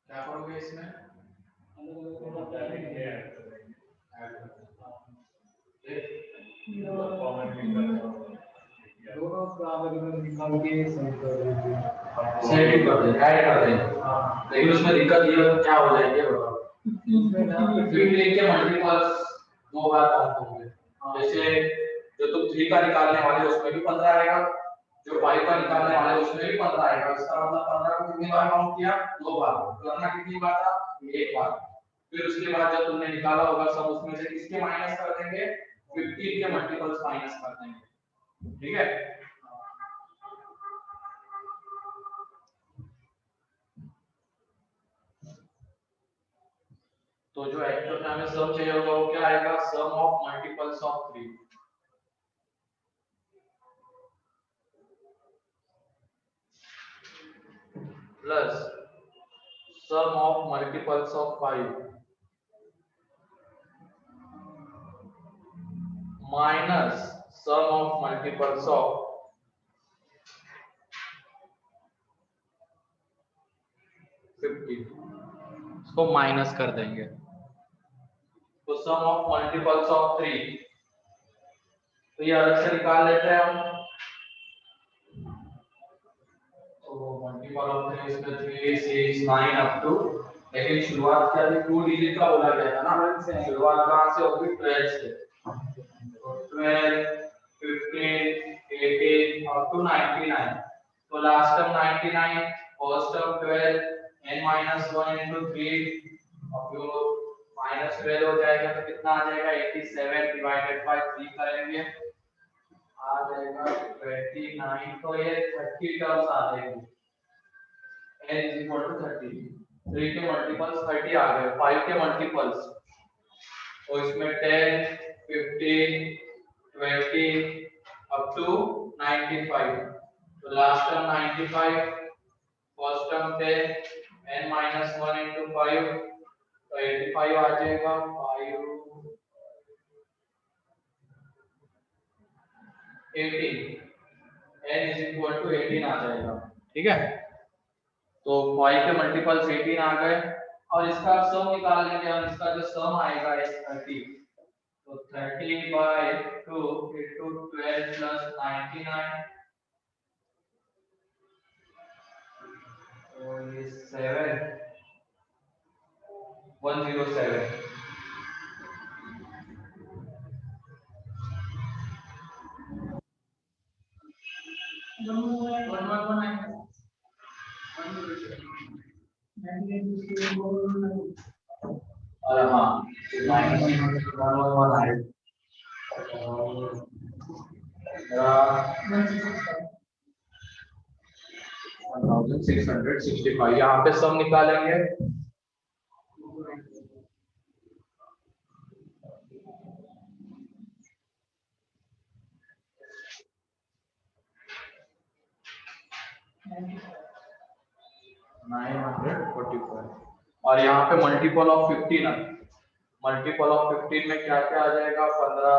क्या करोगे इसमें? लेकिन उसमें दिक्कत ये क्या हो जाएगी बताओ? 15 के मल्टीपल्स दो बार काउंट होंगे। जैसे जो तुम 3 का निकालने वाले हो उसमें भी 15 आएगा, जो 5 का निकालने वाले हो उसमें भी 15 आएगा। इसका मतलब 15 को कितनी बार काउंट किया? दो बार। करना कितनी बार था? एक बार। फिर उसके बाद जब तुमने निकाला होगा सब, उसमें से किसके माइनस कर देंगे? 15 के मल्टीपल्स माइनस कर देंगे। ठीक है? तो जो एक्चुअल में हमें सम चाहिए होगा वो क्या आएगा? Sum of multiples of 3 plus sum of multiples of 5 minus sum of multiples of 50। इसको माइनस कर देंगे तो सम ऑफ मल्टीपल्स ऑफ 3, तो ये अलग से निकाल लेते हैं हम। तो मल्टीपल ऑफ 3 इसमें 3 6 9 अप टू, लेकिन शुरुआत क्या थी? 2 डिजिट का बोला गया था ना। शुरुआत कहां से होगी? 12 से। तो 12 15 18 अप टू 99। तो last term 99, first term 12, n minus 1 into 3, अब जो minus 12 हो जाएगा तो कितना आ जाएगा? 87 divided by 3 करेंगे, आ जाएगा 29। तो ये 30 टर्म्स आ जाएगी। n is equal to 30। 3 के मल्टीपल्स 30 आ गए। 5 के मल्टीपल्स तो इसमें 10 15 20 अप टू 95। तो लास्ट टर्म 95, फर्स्ट टर्म पे n minus 1 into 5, तो 85 आ जाएगा। 5 18, n is equal to 18 आ जाएगा। ठीक है? तो 5 के मल्टीपल्स 18 आ गए और इसका सम निकाल लेंगे हम। इसका जो सम आएगा is 30। तो 30 by 2 into 12 plus 99, तो ये 107। अरे हाँ, $1665 यहाँ पे सम निकालेंगे। और यहाँ पे मल्टीपल ऑफ 15 है। मल्टीपल ऑफ 15 में क्या क्या आ जाएगा? 15,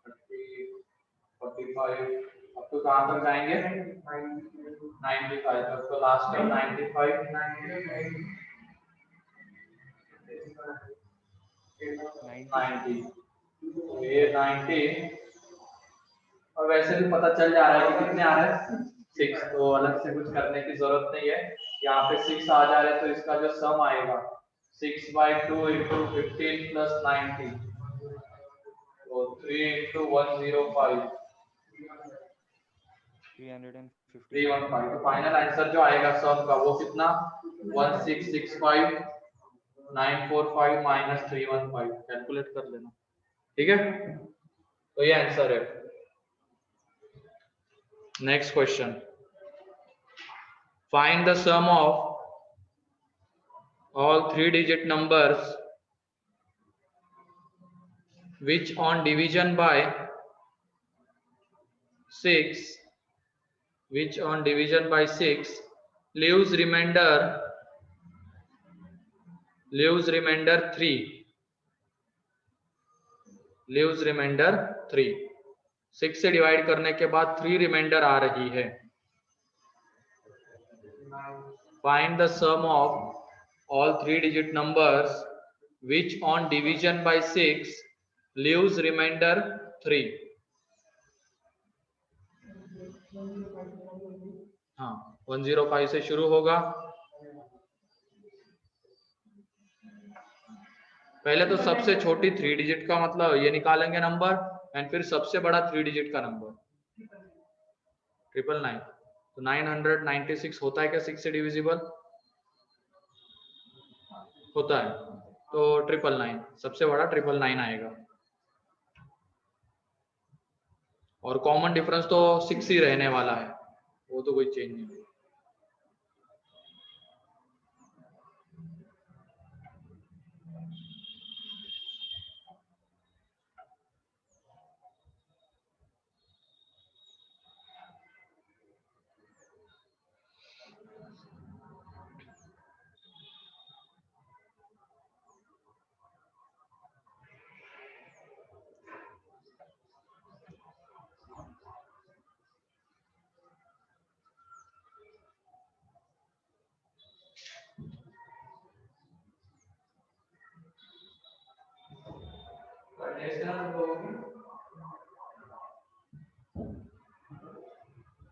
30, 45, अब तो कहाँ तक जाएंगे? 95 तक। तो लास्ट में 95, 90, तो ये 90, और वैसे भी पता चल जा रहा है कि कितने आ रहे हैं? 6, तो अलग से कुछ करने की जरूरत नहीं है। यहाँ पे 6 आ जा रहे हैं, तो इसका जो सम आएगा 6/2 into 15 plus 90, तो 3 into 105, 315। तो फाइनल आंसर जो आएगा सम का वो कितना? 1665 945 माइनस 315। कैलकुलेट कर लेना, ठीक है? तो ये आंसर है। Next question, find the sum of all 3-digit numbers which on division by 6 leaves remainder 3। 6 से डिवाइड करने के बाद 3 रिमाइंडर आ रही है। Find the sum of all 3-digit numbers which on division by 6 leaves remainder 3। हाँ, 105 से शुरू होगा। पहले तो सबसे छोटी 3 डिजिट का मतलब ये निकालेंगे नंबर, एंड फिर सबसे बड़ा 3 डिजिट का नंबर 999। तो 996 होता है क्या 6 से डिविजिबल? होता है, तो 999 सबसे बड़ा 999 आएगा। और कॉमन डिफरेंस तो 6 ही रहने वाला है, वो तो कोई चेंज नहीं।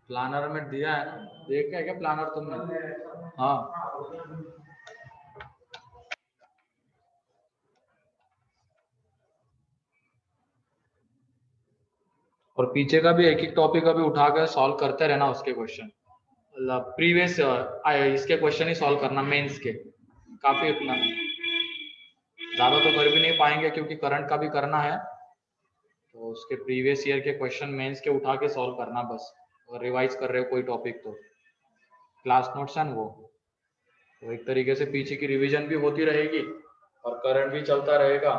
प्लानर में दिया है, देखा है क्या प्लानर तुमने? हाँ, और पीछे का भी एक एक टॉपिक अभी उठा कर सॉल्व करते रहना उसके क्वेश्चन। मतलब प्रीवियस इसके क्वेश्चन ही सॉल्व करना, मेंस के। काफी उतना ज्यादा तो कर भी नहीं पाएंगे क्योंकि करंट का भी करना है, तो उसके प्रीवियस ईयर के क्वेश्चन मेंस के उठा के सॉल्व करना बस। और रिवाइज कर रहे हो कोई टॉपिक तो क्लास नोट्स है वो, तो एक तरीके से पीछे की रिवीजन भी होती रहेगी और करंट भी चलता रहेगा,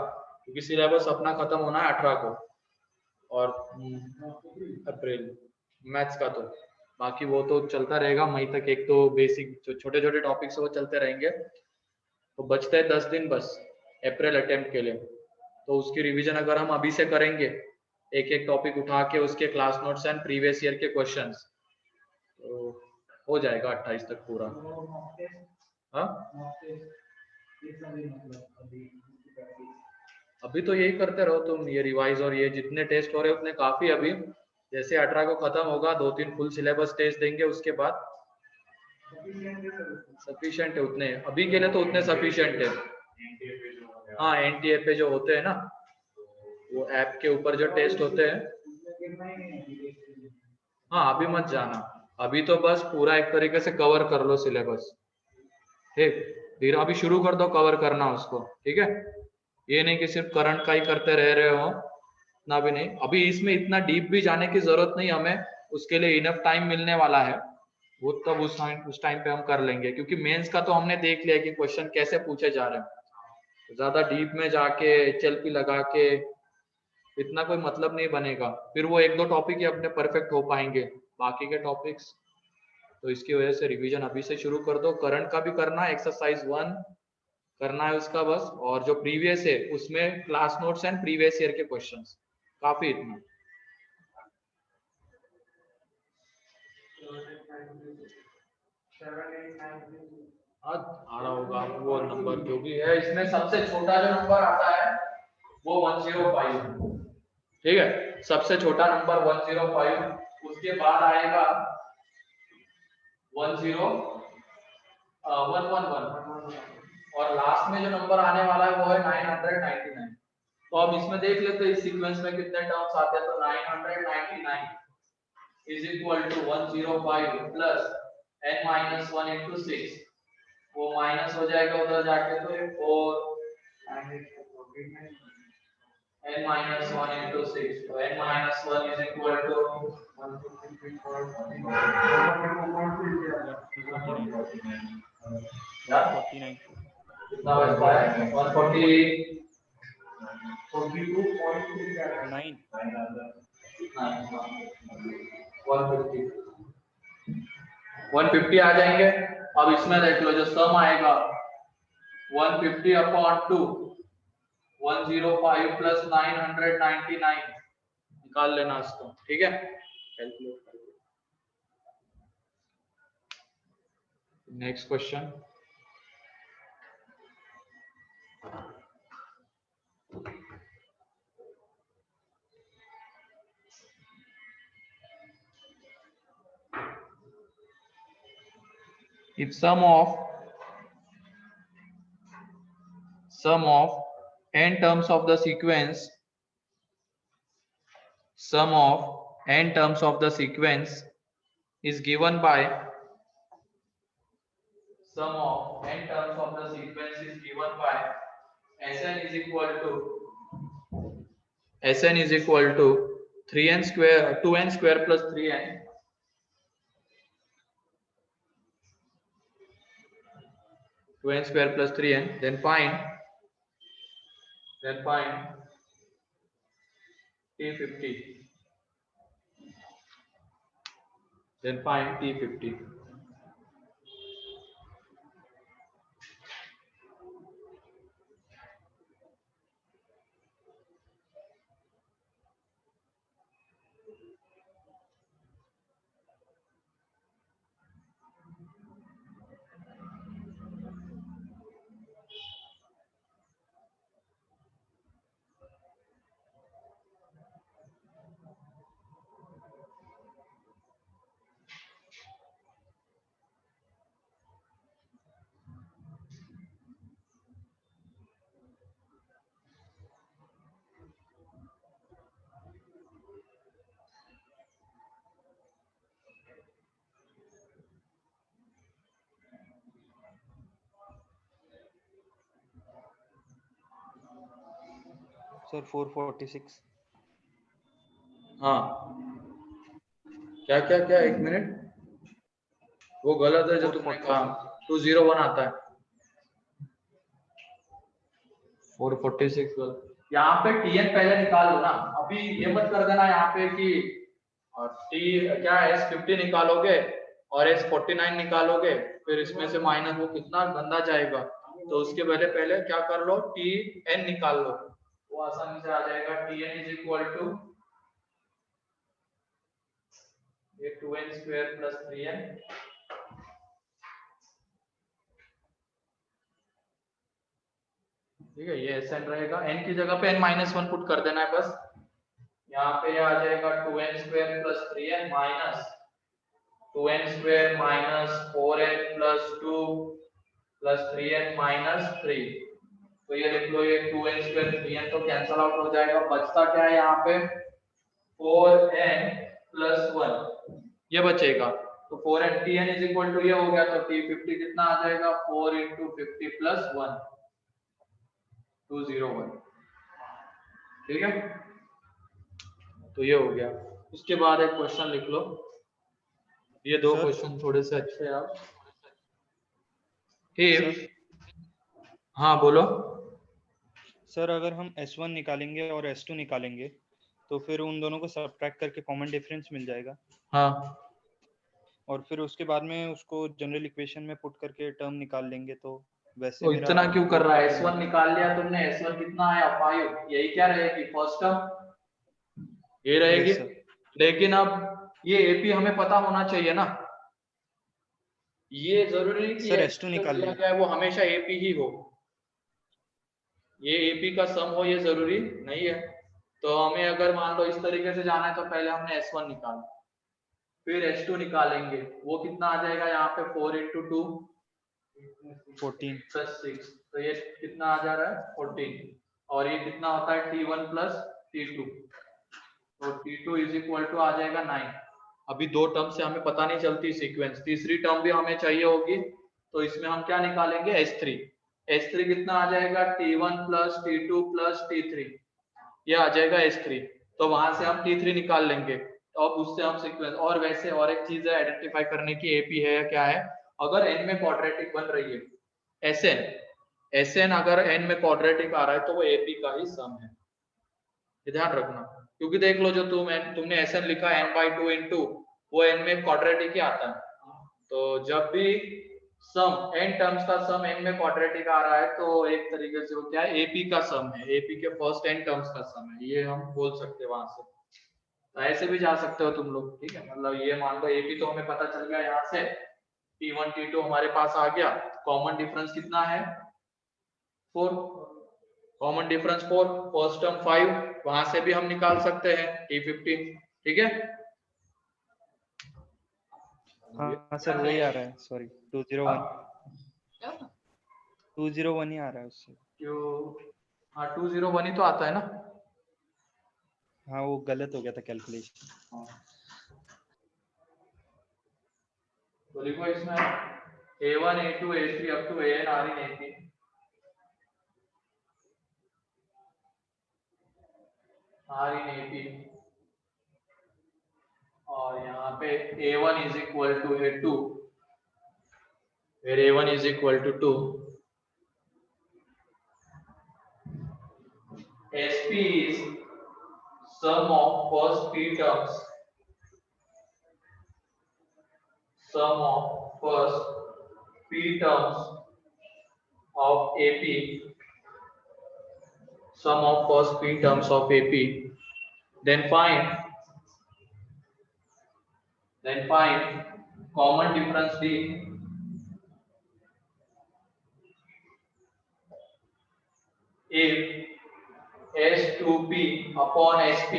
क्योंकि सिलेबस अपना खत्म होना है 18 को और अप्रैल मैथ्स का, तो बाकी वो तो चलता रहेगा मई तक। एक तो बेसिक जो छोटे छोटे टॉपिक्स वो चलते रहेंगे, तो बचते हैं 10 दिन बस अप्रैल अटेम्प्ट के लिए। तो उसकी रिवीजन अगर हम अभी से करेंगे, एक एक टॉपिक उठा के उसके class notes and previous year के क्वेश्चंस, तो हो जाएगा 28 तक पूरा। हाँ, अभी तो यही करते रहो तुम, ये रिवाइज और ये जितने टेस्ट हो रहे हैं उतने काफी। अभी जैसे 18 को खत्म होगा, 2-3 फुल सिलेबस टेस्ट देंगे, उसके बाद सफिशिएंट है उतने अभी के लिए, तो उतने सफिशिएंट है। हाँ, एनटीए पे जो होते हैं ना, वो ऐप के ऊपर जो टेस्ट होते हैं। हाँ, अभी मत जाना, अभी तो बस पूरा एक तरीके से कवर कर लो सिलेबस, ठीक, फिर अभी शुरू कर दो कवर करना उसको, ठीक है। ये नहीं कि सिर्फ करंट का ही करते रह रहे हो ना, भी नहीं। अभी इसमें इतना डीप भी जाने की जरूरत नहीं हमें, उसके लिए इनफ टाइम मिलने वाला है, वो तब उस टाइम पे हम कर लेंगे, क्योंकि मेंस का तो हमने देख लिया कि क्वेश्चन कैसे पूछे जा रहे हैं। ज्यादा डीप में जाके एचएलपी लगा के इतना कोई मतलब नहीं बनेगा, फिर वो एक दो टॉपिक ही अपने परफेक्ट हो पाएंगे, बाकी के टॉपिक्स। तो इसकी वजह से रिवीजन अभी से शुरू कर दो। करंट का भी करना है, एक्सरसाइज 1 करना है उसका बस, और जो प्रीवियस है उसमें class notes and previous year के क्वेश्चंस, काफी इतना। आज आ रहा होगा वो नंबर जो भी है, इसमें सबसे छोटा जो नंबर आता है वो 105, ठीक है। सबसे छोटा नंबर 105, उसके बाद आएगा 10111, और लास्ट में जो नंबर आने वाला है वो है 999। तो अब इसमें देख लेते हैं इस सीक्वेंस में कितने टर्म्स आते हैं। तो 999 is equal to 105 plus n minus 1 into 6, वो माइनस हो जाएगा उधर जाके, तो ये 4 n माइनस 1 इंटू 6, तो n minus 1 is equal to कितना बचता है 150 आ जाएंगे। अब इसमें देख लो जो सम आएगा 150 अपॉन 2, 105 प्लस 999 निकाल लेना इसको, ठीक है। Calculate next question. If sum of n terms of the sequence, sum of n terms of the sequence is given by sum of n terms of the sequence is given by Sn is equal to 3n square 2n square plus 3n 2n square plus 3n, then find T50, then find T50. Sir 446। हाँ क्या क्या क्या, एक minute, वो गलत है जो तुमने कहा। 201 आता है, 446 गलत। यहाँ पे tn पहले निकाल लो ना, अभी ये मत कर देना यहाँ पे कि t क्या S50 निकालोगे और S49 निकालोगे, फिर इसमें से माइनस, वो कितना गंदा जाएगा। तो उसके पहले क्या कर लो, tn निकाल लो, वो आसानी से आ जाएगा। tn इज इक्वल टू ये 2n स्क्वायर प्लस 3n, ठीक है। ये Sn रहेगा, n की जगह पे n माइनस 1 पुट कर देना है बस। यहाँ पे आ जाएगा 2n square plus 3n minus 2n square minus 4n plus 2 plus 3n minus 3। तो ये लिख लो, ये 2n स्क्वायर 3n तो कैंसल आउट हो जाएगा, बचता क्या है यहाँ पे 4n प्लस 1 ये बचेगा। तो 4 and tn is equal to ये हो गया, तो t50 कितना आ जाएगा 4 into 50 plus 1 201, ठीक है। तो ये हो गया। उसके बाद एक क्वेश्चन लिख लो, ये दो सर? क्वेश्चन थोड़े से अच्छे हैं आप। सर? हाँ बोलो। सर अगर हम S1 निकालेंगे और S2 निकालेंगे तो फिर उन दोनों को सब्ट्रैक्ट करके कॉमन डिफरेंस मिल जाएगा, हाँ और फिर उसके बाद में उसको जनरल इक्वेशन में पुट करके टर्म निकाल लेंगे, तो वैसे तो मेरा इतना क्यों कर वो रहा है? प्रॉब्लम S1 निकाल लिया तुमने, S1 कितना आया 5, यही क्या रहेगी फर्स्ट टर्म, ये रहेगी। Yes sir. लेकिन अब ये एपी हमें पता होना चाहिए ना, ये जरूरी नहीं कि सर ये S2 जो निकाल दिया लिया। गया है वो हमेशा एपी ही हो, ये एपी का सम हो ये जरूरी नहीं है। तो हमें अगर मान लो इस तरीके से जाना है तो पहले हमने S1 निकाला, फिर S2 निकालेंगे, वो कितना आ जाएगा यहाँ पे 4 into 2 14। plus 6, तो ये कितना आ जा रहा है 14, और ये कितना होता है T1 plus T2, तो T2 इज इक्वल टू आ जाएगा 9। अभी दो टर्म से हमें पता नहीं चलती सीक्वेंस, तीसरी टर्म भी हमें चाहिए होगी, तो इसमें हम क्या निकालेंगे S3, S3 कितना आ जाएगा T1 plus T2 plus T3, ये आ जाएगा S3, तो वहां से हम T3 निकाल लेंगे, तो अब उससे हम सीक्वेंस। और वैसे और एक चीज है आइडेंटिफाई करने की, एपी है या क्या है, अगर n में क्वाड्रेटिक बन रही है SN अगर n में क्वाड्रेटिक आ रहा है तो वो एपी का ही सम है, ये ध्यान रखना। क्योंकि देख लो जो तुमने SN लिखा n/2 इंटू, वो n में क्वाड्रेटिक ही आता है, तो जब भी सम n टर्म्स का सम n में क्वाड्रेटिक आ रहा है तो एक तरीके से वो क्या है एपी का सम है, एपी के फर्स्ट n टर्म्स का सम है, ये हम बोल सकते हैं वहां से। तो ऐसे भी जा सकते हो तुम लोग, ठीक है। मतलब ये मान लो एपी तो हमें पता चल गया, यहाँ से T1 T2 हमारे पास आ गया, कॉमन डिफरेंस कितना है 4, कॉमन डिफरेंस 4, फर्स्ट टर्म 5, वहां से भी हम निकाल सकते हैं T15, ठीक है। हाँ सर वही आ रहा है, सॉरी 201, 201 ही आ रहा है उससे। क्यों? हाँ 201 ही तो आता है ना। हाँ वो गलत हो गया था कैलकुलेशन। हाँ। तो लिखो इसमें A1 A2 A3 up to AN are in AP, are in AP, और यहाँ पे A1 is equal to A2, where A1 is equal to 2, SP is sum of first p terms, sum of first p terms of AP, sum of first p terms of AP, then find common difference D if S2P upon SP,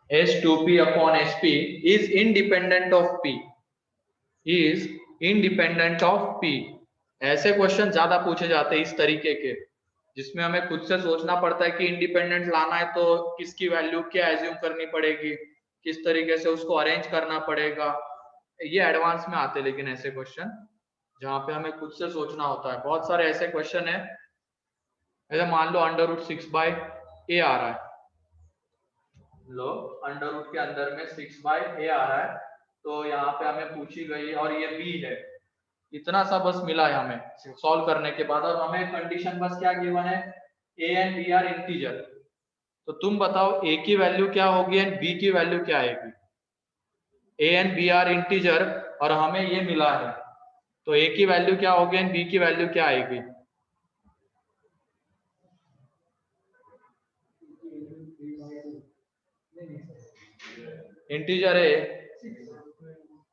S2P upon SP is independent of P, is independent of P। ऐसे question ज्यादा पूछे जाते हैं इस तरीके के, जिसमें हमें खुद से सोचना पड़ता है कि इंडिपेंडेंट लाना है तो किसकी वैल्यू क्या एज्यूम करनी पड़ेगी, किस तरीके से उसको अरेंज करना पड़ेगा, ये एडवांस में आते हैं। लेकिन ऐसे क्वेश्चन जहाँ पे हमें खुद से सोचना होता है, बहुत सारे ऐसे क्वेश्चन है, ऐसे मान लो √6/a आ रहा है, लो √ के अंदर में 6/a आ रहा है, तो यहाँ पे हमें पूछी गई और ये b है, इतना सा बस मिला है हमें सॉल्व करने के बाद, और हमें कंडीशन बस क्या गिवन है a and b are integer. तो तुम बताओ a की वैल्यू क्या होगी एंड b की वैल्यू क्या आएगी। a and b are integer और हमें ये मिला है, तो a की वैल्यू क्या होगी एंड b की वैल्यू क्या आएगी। इंटीजर है,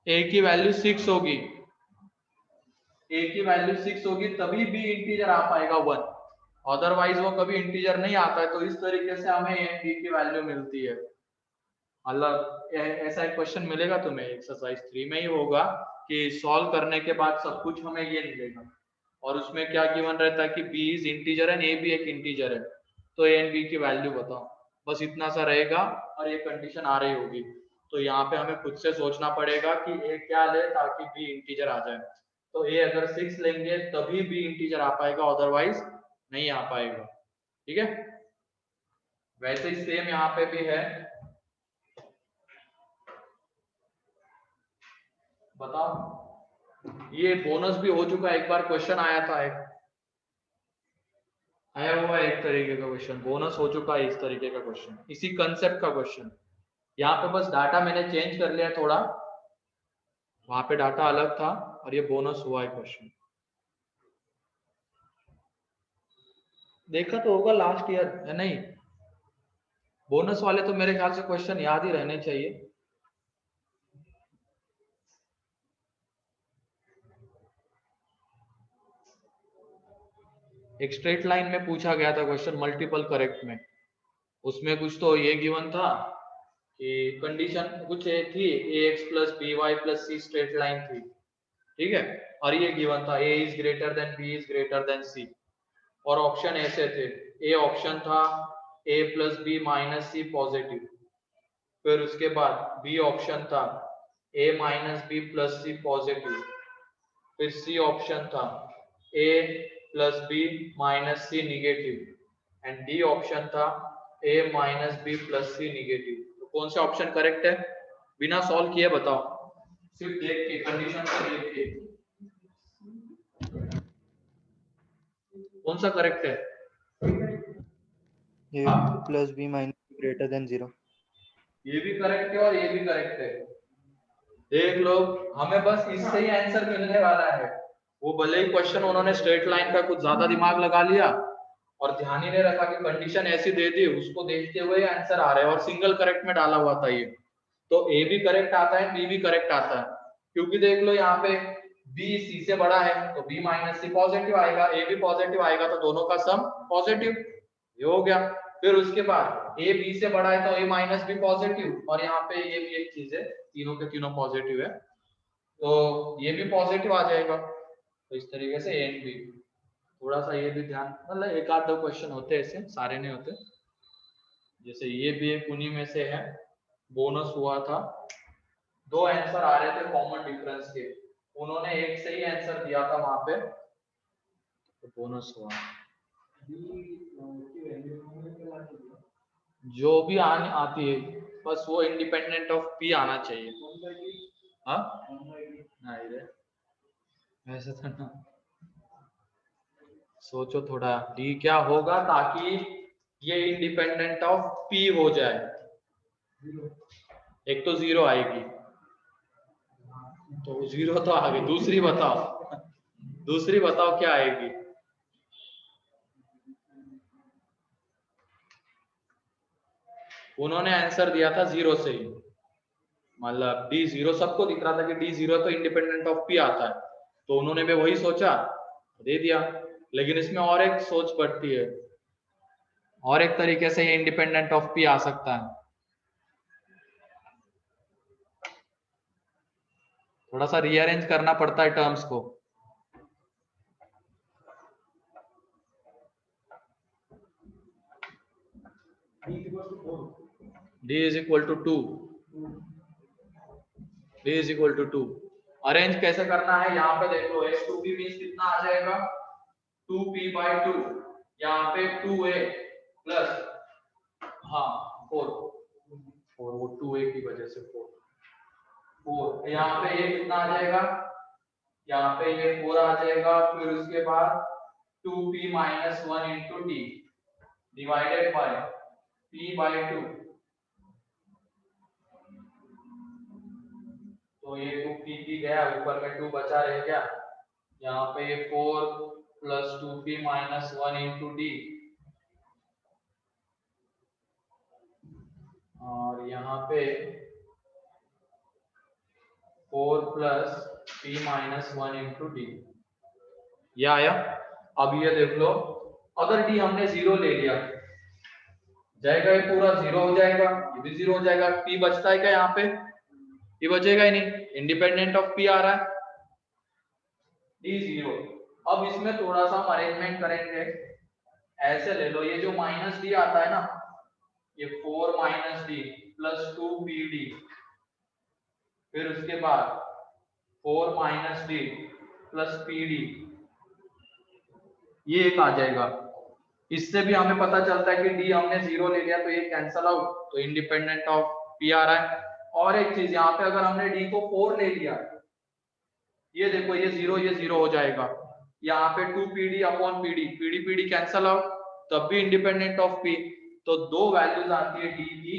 a की वैल्यू 6 होगी, a की वैल्यू 6 होगी तभी b इंटीजर आ पाएगा 1, अदरवाइज वो कभी इंटीजर नहीं आता है। तो इस तरीके से हमें a b की वैल्यू मिलती है। मतलब ऐसा एक क्वेश्चन मिलेगा तुम्हें एक्सरसाइज 3 में ही होगा कि सॉल्व करने के बाद सब कुछ हमें ये मिलेगा, और उसमें क्या गिवन रहता है कि b is integer and a भी एक इंटीजर है, तो a एंड b की वैल्यू बताओ, बस इतना सा रहेगा और ये कंडीशन आ रही होगी। तो यहाँ पे हमें खुद से सोचना पड़ेगा कि ए क्या ले ताकि बी इंटीजर आ जाए। तो ए अगर 6 लेंगे तभी बी इंटीजर आ पाएगा, अदरवाइज नहीं आ पाएगा। ठीक है, वैसे ही सेम यहाँ पे भी है। बताओ, ये बोनस भी हो चुका है, एक बार क्वेश्चन आया था, एक आया हुआ है एक तरीके का क्वेश्चन, बोनस हो चुका है इस तरीके का क्वेश्चन, इसी कंसेप्ट का क्वेश्चन। यहाँ पे बस डाटा मैंने चेंज कर लिया थोड़ा, वहां पे डाटा अलग था और ये बोनस हुआ है क्वेश्चन। देखा तो होगा लास्ट ईयर है नहीं, बोनस वाले तो मेरे ख्याल से क्वेश्चन याद ही रहने चाहिए। एक स्ट्रेट लाइन में पूछा गया था क्वेश्चन मल्टीपल करेक्ट में, उसमें कुछ तो ये गिवन था कि कंडीशन कुछ थी ax plus B Y plus C straight line थी, ठीक है, और ये गिवन था a is greater than b is greater than c, और ऑप्शन ऐसे थे, ए ऑप्शन था a plus B minus C positive, फिर उसके बाद बी ऑप्शन था a minus B plus C positive, फिर सी ऑप्शन था a plus B minus C negative, and D option था a minus B plus C negative. तो कौन सा ऑप्शन करेक्ट है, बिना सॉल्व किए बताओ, सिर्फ देख के कंडीशन को देख के कौन सा करेक्ट है? ए हाँ, plus B minus greater than 0। ये भी करेक्ट है और ये भी करेक्ट है। देख लो, हमें बस इससे ही आंसर मिलने वाला है। वो भले ही क्वेश्चन उन्होंने स्ट्रेट लाइन का कुछ ज्यादा दिमाग लगा लिया और ध्यान ही नहीं रखा कि कंडीशन ऐसी दे दी, उसको देखते हुए आंसर आ रहा है, और सिंगल करेक्ट में डाला हुआ था ये। तो ए भी करेक्ट आता है, बी भी करेक्ट आता है, क्योंकि देख लो यहाँ पे बी सी से बड़ा है तो बी माइनस सी पॉजिटिव आएगा, ए भी पॉजिटिव आएगा, तो दोनों का सम पॉजिटिव, ये हो गया। फिर उसके बाद ए बी से बड़ा है तो ए माइनस बी पॉजिटिव, और यहाँ पे ये भी एक चीज है, तीनों के तीनों पॉजिटिव है तो ये भी पॉजिटिव आ जाएगा। तो इस तरीके से ए एंड बी, थोड़ा सा ये भी ध्यान, मतलब एक आध दो क्वेश्चन होते हैं ऐसे, सारे नहीं होते। जैसे ये भी एक उन्हीं में से है, बोनस हुआ था, दो आंसर आ रहे थे कॉमन डिफरेंस के, उन्होंने एक सही आंसर दिया था वहां पे, तो बोनस हुआ। जो भी आती है बस वो इंडिपेंडेंट ऑफ पी आना चाहिए। हाँ नहीं रे, ऐसा तो ना, सोचो थोड़ा डी क्या होगा ताकि ये इंडिपेंडेंट ऑफ पी हो जाए। एक तो जीरो आएगी, तो जीरो तो आ गई, दूसरी बताओ, दूसरी बताओ क्या आएगी? उन्होंने आंसर दिया था जीरो से ही, मतलब डी जीरो, सबको दिख रहा था कि डी जीरो तो इंडिपेंडेंट ऑफ पी आता है, तो उन्होंने भी वही सोचा दे दिया। लेकिन इसमें और एक सोच पड़ती है, और एक तरीके से ये इंडिपेंडेंट ऑफ पी आ सकता है, थोड़ा सा रीअरेंज करना पड़ता है टर्म्स को। d is equal to 2, d is equal to 2, arrange कैसे करना है, यहाँ पे देखो s2p मींस कितना आ जाएगा 2p/2, यहाँ पे 2a प्लस, हाँ 4 वो 2a की वजह से 4, यहाँ पे ये कितना आ जाएगा, यहाँ पे ये 4 आ जाएगा, फिर उसके बाद 2p minus 1 into D divided by p/2, तो ये 2p गया, ऊपर में 2 बचा रह गया, यहाँ पे ये 4 plus 2p minus 1 into D, और यहाँ पे 4 plus p minus 1 into D, ये आया। अब ये देख लो, अगर डी हमने जीरो ले लिया जाएगा, ये पूरा जीरो हो जाएगा, ये भी जीरो हो जाएगा, p बचता है क्या यहाँ पे, ये बचेगा ही नहीं, इंडिपेंडेंट ऑफ p आ रहा है, डी जीरो। अब इसमें थोड़ा सा हम अरेंजमेंट करेंगे, ऐसे ले लो, ये जो माइनस डी आता है ना, ये 4 minus D plus 2 P D, फिर उसके बाद 4 minus D plus P D, ये एक आ जाएगा। इससे भी हमें पता चलता है कि डी हमने 0 ले लिया तो ये कैंसल आउट, तो इंडिपेंडेंट ऑफ पी आ रहा है। और एक चीज यहाँ पे अगर हमने डी को 4 ले लिया, ये देखो ये 0 हो जाएगा। यहाँ पे 2 PD upon PD, PD PD cancel out, तब भी इंडिपेंडेंट ऑफ पी। तो दो वैल्यूज आती है डी की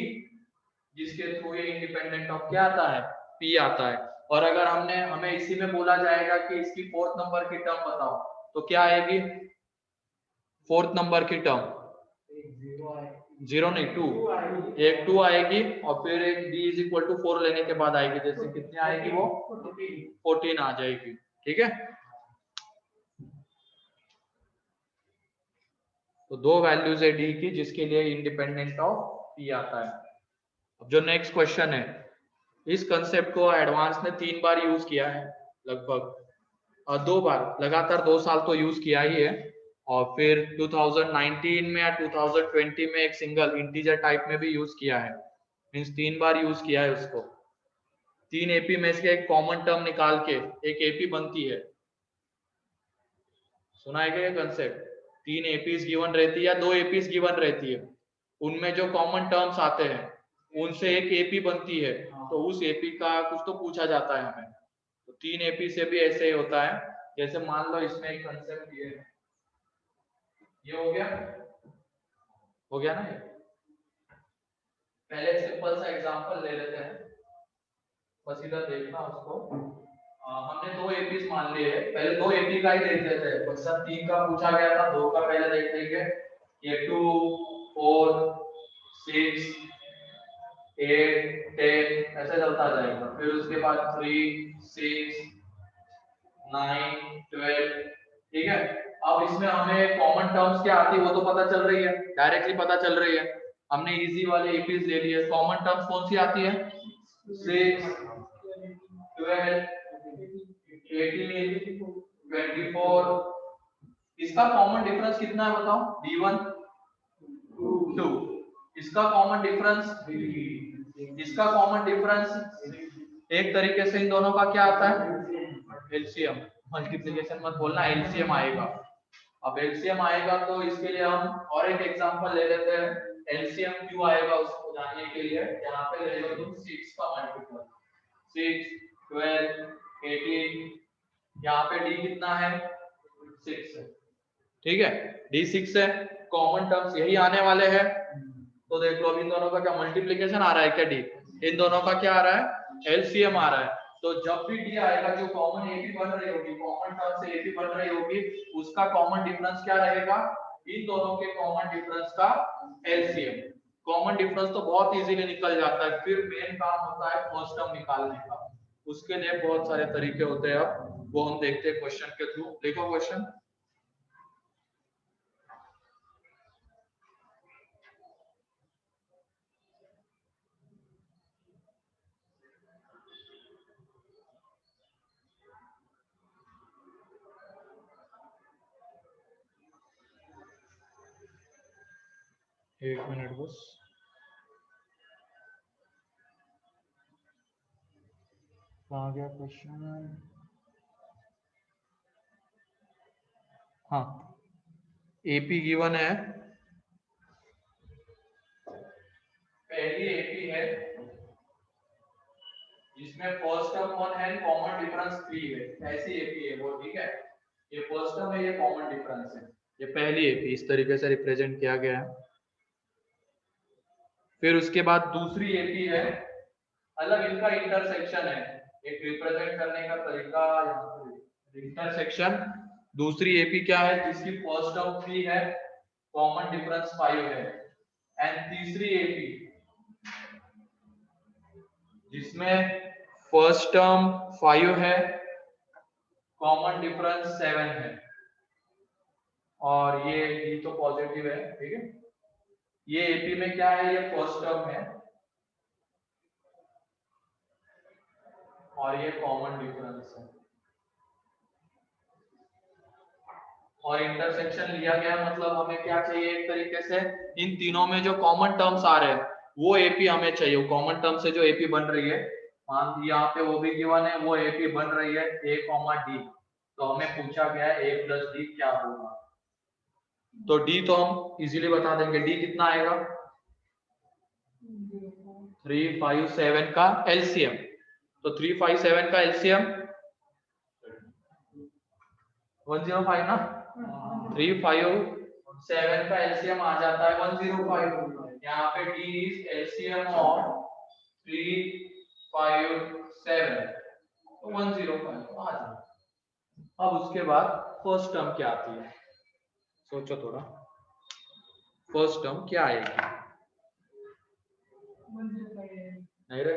जिसके थ्रू ये इंडिपेंडेंट ऑफ क्या आता है, पी आता है। और अगर हमें इसी में बोला जाएगा कि इसकी 4th नंबर की टर्म बताओ, तो क्या आएगी 4th नंबर की टर्म? 0 नहीं 2, एक 2 आएगी और फिर एक d इज इक्वल टू 4 लेने के बाद आएगी, जैसे कितनी आएगी वो 14 आ जाएगी। ठीक है, तो दो वैल्यूज है d की जिसके लिए इंडिपेंडेंट ऑफ p आता है। अब जो नेक्स्ट क्वेश्चन है, इस कंसेप्ट को एडवांस ने 3 बार यूज किया है लगभग, और 2 बार लगातार 2 साल तो यूज किया ही है, और फिर 2019 में या 2020 में एक सिंगल इंटीजर टाइप में भी यूज किया है। मींस 3 बार यूज किया है उसको। 3 एपी में से एक कॉमन टर्म निकाल के एक एपी बनती है, सुना है क्या ये कंसेप्ट? 3 एपीज गिवन रहती है या 2 एपीज गिवन रहती है, उनमें जो कॉमन टर्म्स आते हैं उनसे एक एपी बनती है, तो उस एपी का कुछ तो पूछा जाता है हमें। तो 3 एपी से भी ऐसे ही होता है। जैसे मान लो इसमें एक कंसेप्ट ये हो गया ना। ये पहले सिंपल सा एग्जांपल ले लेते हैं, बस इधर देखना उसको। हमने 2 एपीज मान लिए हैं, पहले 2 एपी का ही देख लेते हैं, बस 3 का पूछा गया था, 2 का पहले देख लेंगे। ये 2 4 6 8 10 ऐसे चलता जाएगा। फिर उसके बाद 3 6 9 12। ठीक है, अब इसमें हमें कॉमन टर्म्स क्या आती है वो तो पता चल रही है, डायरेक्टली पता चल रही है। हमने इजी वाले एपीज ले लिए। कॉमन टर्म्स कौन सी आती है? 6 12 18 24। इसका कॉमन डिफरेंस कितना है बताओ? d1 2। इसका कॉमन डिफरेंस, इसका कॉमन डिफरेंस एक तरीके से इन दोनों का क्या आता है? एलसीएम। मल्टीप्लिकेशन मत बोलना, एलसीएम आएगा। अब एलसीएम आएगा तो इसके लिए हम और एक एग्जांपल ले लेते हैं। एलसीएम क्यों आएगा उसको जानने के लिए यहाँ पे ले लो तुम 6 का मल्टीपल, 6 12 18। यहाँ पे डी कितना है? 6 है। ठीक है, डी 6 है। कॉमन टर्म्स यही आने वाले हैं, तो देख लो अब इन दोनों का क्या मल्टीप्लिकेशन आ रहा है क्या? डी, इन दोनों का क्या आ रहा है? एलसीएम आ रहा है। तो जब भी डी आएगा, जो कॉमन एपी बन रही होगी, कॉमन टर्म से एपी बन रही होगी, उसका कॉमन डिफरेंस क्या रहेगा? इन दोनों के कॉमन डिफरेंस का एलसीएम। कॉमन डिफरेंस तो बहुत इजीली निकल जाता है, फिर मेन काम होता है फर्स्ट टर्म निकालने का। उसके लिए बहुत सारे तरीके होते हैं, अब वो हम देखते हैं क्वेश्चन के थ्रू। देखो क्वेश्चन, एक मिनट बस। कहाँ गया क्वेश्चन? हाँ, एपी गिवन है, पहली एपी है जिसमें फर्स्ट टर्म 1 है, कॉमन डिफरेंस 3 है, ऐसी एपी है वो। ठीक है, ये फर्स्ट टर्म है, ये कॉमन डिफरेंस है, ये पहली एपी इस तरीके से रिप्रेजेंट किया गया है। फिर उसके बाद दूसरी एपी है, अलग इनका इंटरसेक्शन है, एक रिप्रेजेंट करने का तरीका इंटरसेक्शन। दूसरी एपी क्या है? जिसकी फर्स्ट टर्म 3 है, कॉमन डिफरेंस 5 है। एंड तीसरी एपी जिसमें फर्स्ट टर्म 5 है, कॉमन डिफरेंस 7 है, और ये तो पॉजिटिव है। ठीक है, ये एपी में क्या है? ये फर्स्ट टर्म है और ये कॉमन डिफरेंस है, और इंटरसेक्शन लिया गया मतलब हमें क्या चाहिए? एक तरीके से इन तीनों में जो कॉमन टर्म्स आ रहे हैं वो एपी हमें चाहिए, कॉमन टर्म से जो एपी बन रही है मान यहाँ पे वो भी गिवन है, वो AP बन रही है A, D, तो हमें पूछा गया है A प्लस D क्या होगा। तो D तो हम इजीली बता देंगे, D कितना आएगा 357 का LCM। तो 357 का LCM 105 ना, 357 का LCM आ जाता है 105। यहाँ पे D इज LCM ऑफ 357 तो 105 आ जाए। अब उसके बाद फर्स्ट टर्म क्या आती है, सोचो थोड़ा, फर्स्ट टर्म क्या आएगी। नहीं रे,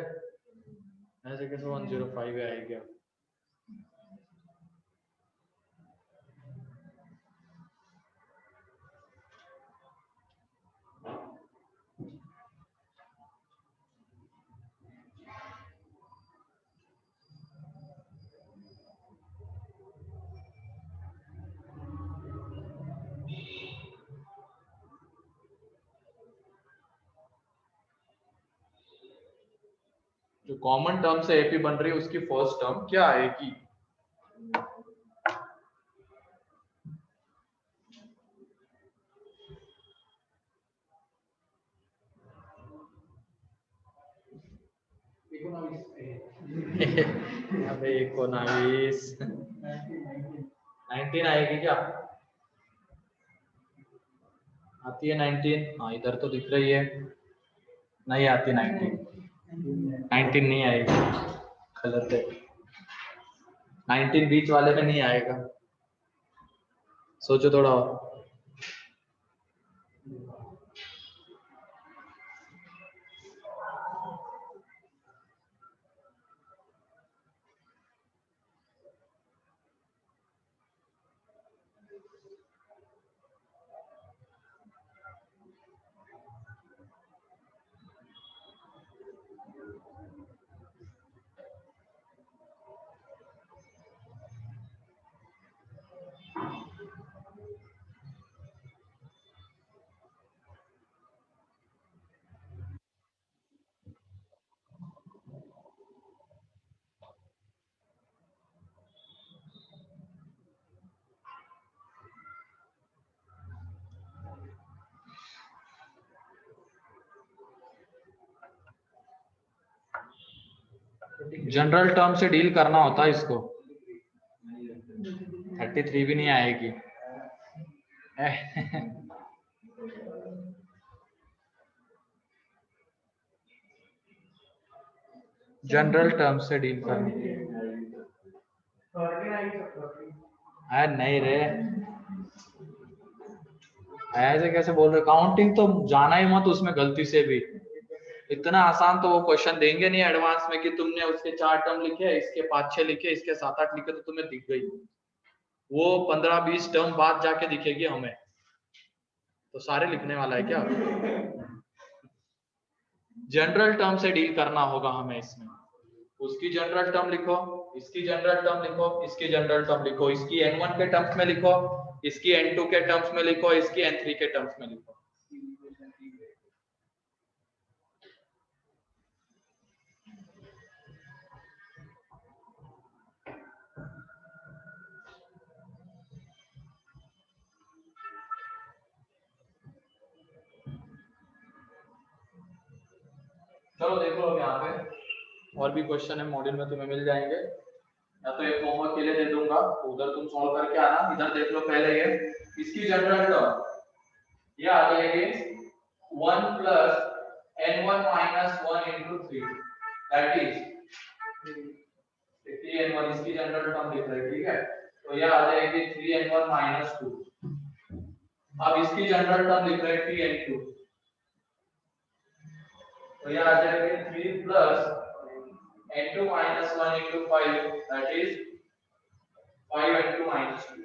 ऐसे कैसे 105 आएगी। अब जो कॉमन टर्म से AP बन रही है उसकी फर्स्ट टर्म क्या आएगी। अबे 19 19 आएगी क्या, आती है 19? हाँ इधर तो दिख रही है, नहीं आती 19 नहीं आएगी, गलत है। 19 बीच वाले में नहीं आएगा, सोचो थोड़ा और। जनरल टर्म से डील करना होता है इसको। 33 भी नहीं आएगी। जनरल टर्म से डील करना। नहीं रे, ऐसे कैसे बोल रहे, काउंटिंग तो जाना ही मत उसमें गलती से भी। इतना आसान तो वो क्वेश्चन देंगे नहीं एडवांस में कि तुमने उसके 4 टर्म लिखे, इसके 5-6 लिखे, इसके 7-8 लिखे तो तुम्हें दिख गई। वो 15-20 टर्म बाद जाके दिखेगी हमें, तो सारे लिखने वाला है क्या। जनरल टर्म से डील करना होगा हमें इसमें। उसकी जनरल टर्म लिखो, इसकी जनरल टर्म लिखो, इसकी जनरल टर्म लिखो, इसकी N1 के टर्म्स में लिखो, इसकी N2 के टर्म्स में लिखो, इसकी N3 के टर्म्स में लिखो। चलो देख लो अब यहाँ पे और भी क्वेश्चन है मॉड्यूल में, तुम्हें मिल जाएंगे, या तो एक होमवर्क के लिए दे दूंगा तो उधर तुम सॉल्व करके आना। इधर देख लो पहले ये इसकी जनरल टर्म ये आ जाएगी 1 plus N1 minus 1 into 3 that is 3N1, इसकी जनरल टर्म लिख रहे हैं, ठीक है। तो ये आ जाएगी 3N1 माइनस 2। अब इसकी जनरल टर्म लिख रहे हैं 3N2, तो ये आ जाएगी 3 plus N2 minus 1 into 5 that is 5N2 minus 2,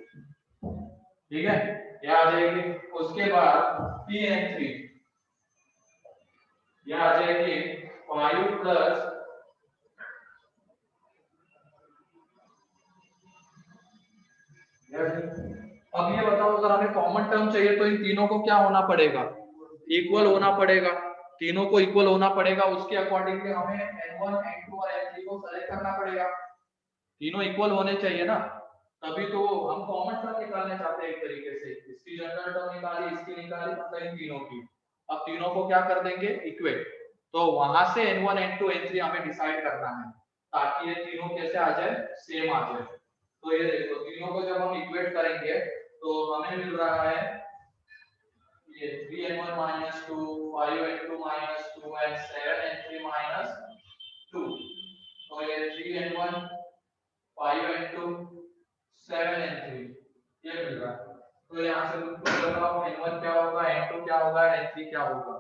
ठीक है। ये आ जाएगी, उसके बाद 3N3 ये आ जाएगी 5 प्लस अब ये बताओ, अगर हमें कॉमन टर्म चाहिए तो इन तीनों को क्या होना पड़ेगा, इक्वल होना पड़ेगा। तीनों को इक्वल होना पड़ेगा, उसके अकॉर्डिंगली हमें n1 n2 और n3 को सेलेक्ट करना पड़ेगा। तीनों इक्वल होने चाहिए ना, तभी तो हम कॉमन टर्म निकालने चाहते हैं एक तरीके से। इसकी जनरल टर्म निकाली, इसकी निकाली, मतलब इन तीनों की। अब तीनों को क्या कर देंगे, इक्वेट। तो वहां से n1 n2 n3 हमें डिसाइड करना है ताकि ये तीनों कैसे आ जाए, सेम आ जाए। तो ये देखो तीनों को जब हम इक्वेट करेंगे तो हमें मिल रहा है ये 3n1 - 2, 5n2 - 2 and 7n3 - 2। तो ये 3n1 5n2 7n3 ये मिल रहा है। तो यहाँ से कुछ बताओ n1 क्या होगा, n2 क्या होगा, n3 क्या होगा।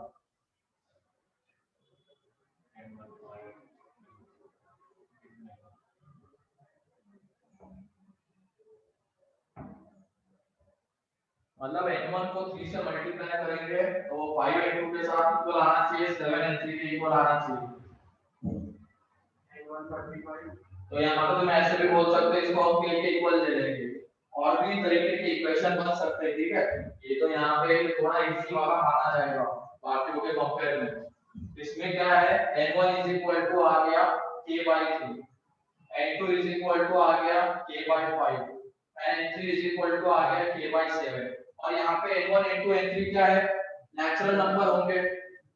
मतलब n1 को 3 से मल्टीप्लाई करेंगे तो 5n2 के साथ इक्वल आना चाहिए, 7n3 के इक्वल आना चाहिए। तो यहाँ पर तुम ऐसे भी बोल सकते हो, इसको हम k के इक्वल ले लेंगे। और भी तरीके के इक्वेशन बन सकते हैं, ठीक है। ये तो यहाँ पे थोड़ा इजी वाला माना जाएगा बाकियों के कंपेयर में। इसमें क्या है, n1 आ गया k/3, n2 आ गया k/5, n3 आ गया k/7। और यहाँ पे n1 n2 n3 क्या है, नेचुरल नंबर होंगे,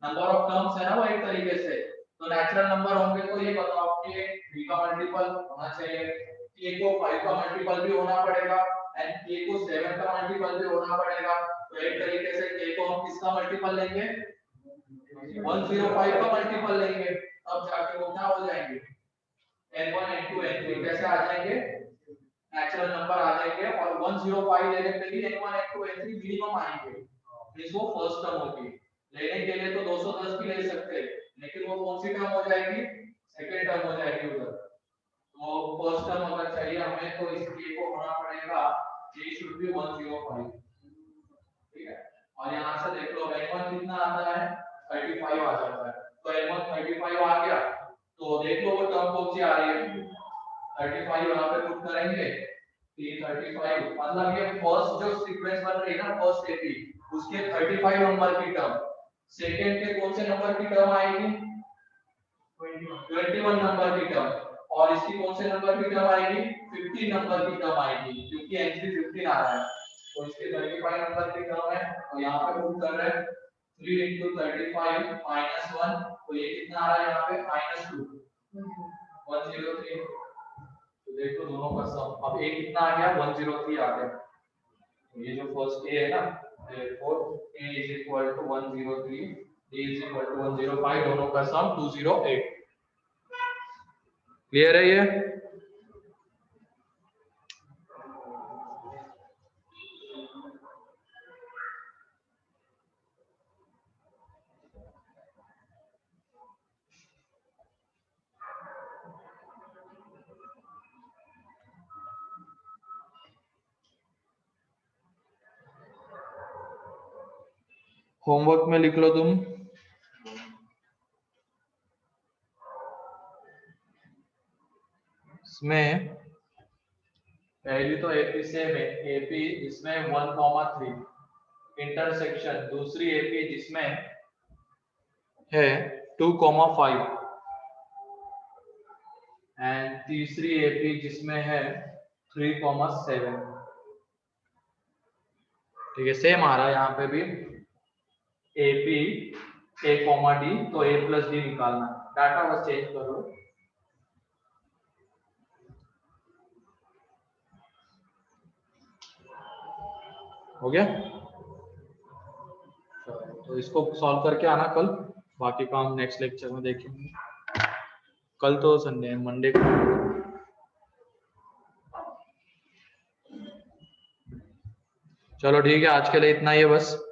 नंबर ऑफ टर्म्स है ना वो एक तरीके से। तो नेचुरल नंबर होंगे तो ये बताओ कि 3 का मल्टीपल होना चाहिए, k को 5 का मल्टीपल भी होना पड़ेगा एंड k को 7 का मल्टीपल भी होना पड़ेगा। तो एक तरीके से k को हम किसका मल्टीपल लेंगे, 105 का मल्टीपल लेंगे, तब जाके वो क्या हो जाएंगे, n1 n2 n3 कैसे आ जाएंगे, नेचुरल नंबर आ जाएंगे। और 105 लेने पे भी n1 n2 n3 मिनिमम आएंगे, मींस वो फर्स्ट टर्म होगी। लेने के लिए तो 210 भी ले सकते हैं, लेकिन वो कौन सी टर्म हो जाएगी, सेकंड टर्म हो जाएगी उधर। तो फर्स्ट टर्म अगर चाहिए हमें तो इस k को होना पड़ेगा k शुड बी 105, ठीक है। और यहां से देख लो n1 कितना आता है, 35 आ जाता है। तो n1 35 आ गया, तो देख लो वो टर्म कौन सी आ रही है, 35 यहाँ पे पुट करेंगे, 335 मतलब ये फर्स्ट जो सीक्वेंस बन रही है ना, फर्स्ट एपी उसके 35 नंबर की टर्म, सेकंड के कौन से नंबर की टर्म आएगी, 21 नंबर की टर्म, और इसकी कौन से नंबर की टर्म आएगी, 15 नंबर की टर्म आएगी, क्योंकि n3 15 आ रहा है। तो इसके 35 नंबर की टर्म है, तो यहाँ पे पुट कर रहे हैं 3 × 35 - 1, तो ये कितना आ रहा है यहाँ पे -2, 103। तो देखो दोनों का सम, अब a कितना आ गया, 103 आ गया। तो ये जो फर्स्ट a है ना, therefore a = 103, a = 105, दोनों का सम 208। क्लियर है ये। होमवर्क में लिख लो तुम, इसमें पहली तो एपी सेम है, एपी जिसमें 1,3 इंटरसेक्शन, दूसरी एपी जिसमें है 2,5 एंड तीसरी एपी जिसमें है 3,7। ठीक है, सेम आ रहा है यहाँ पे भी, एपी a, d, तो a + d निकालना, डाटा बस चेंज कर लो। हो गया, तो इसको सॉल्व करके आना कल, बाकी काम नेक्स्ट लेक्चर में देखेंगे। कल तो संडे है, मंडे को। चलो ठीक है, आज के लिए इतना ही है बस।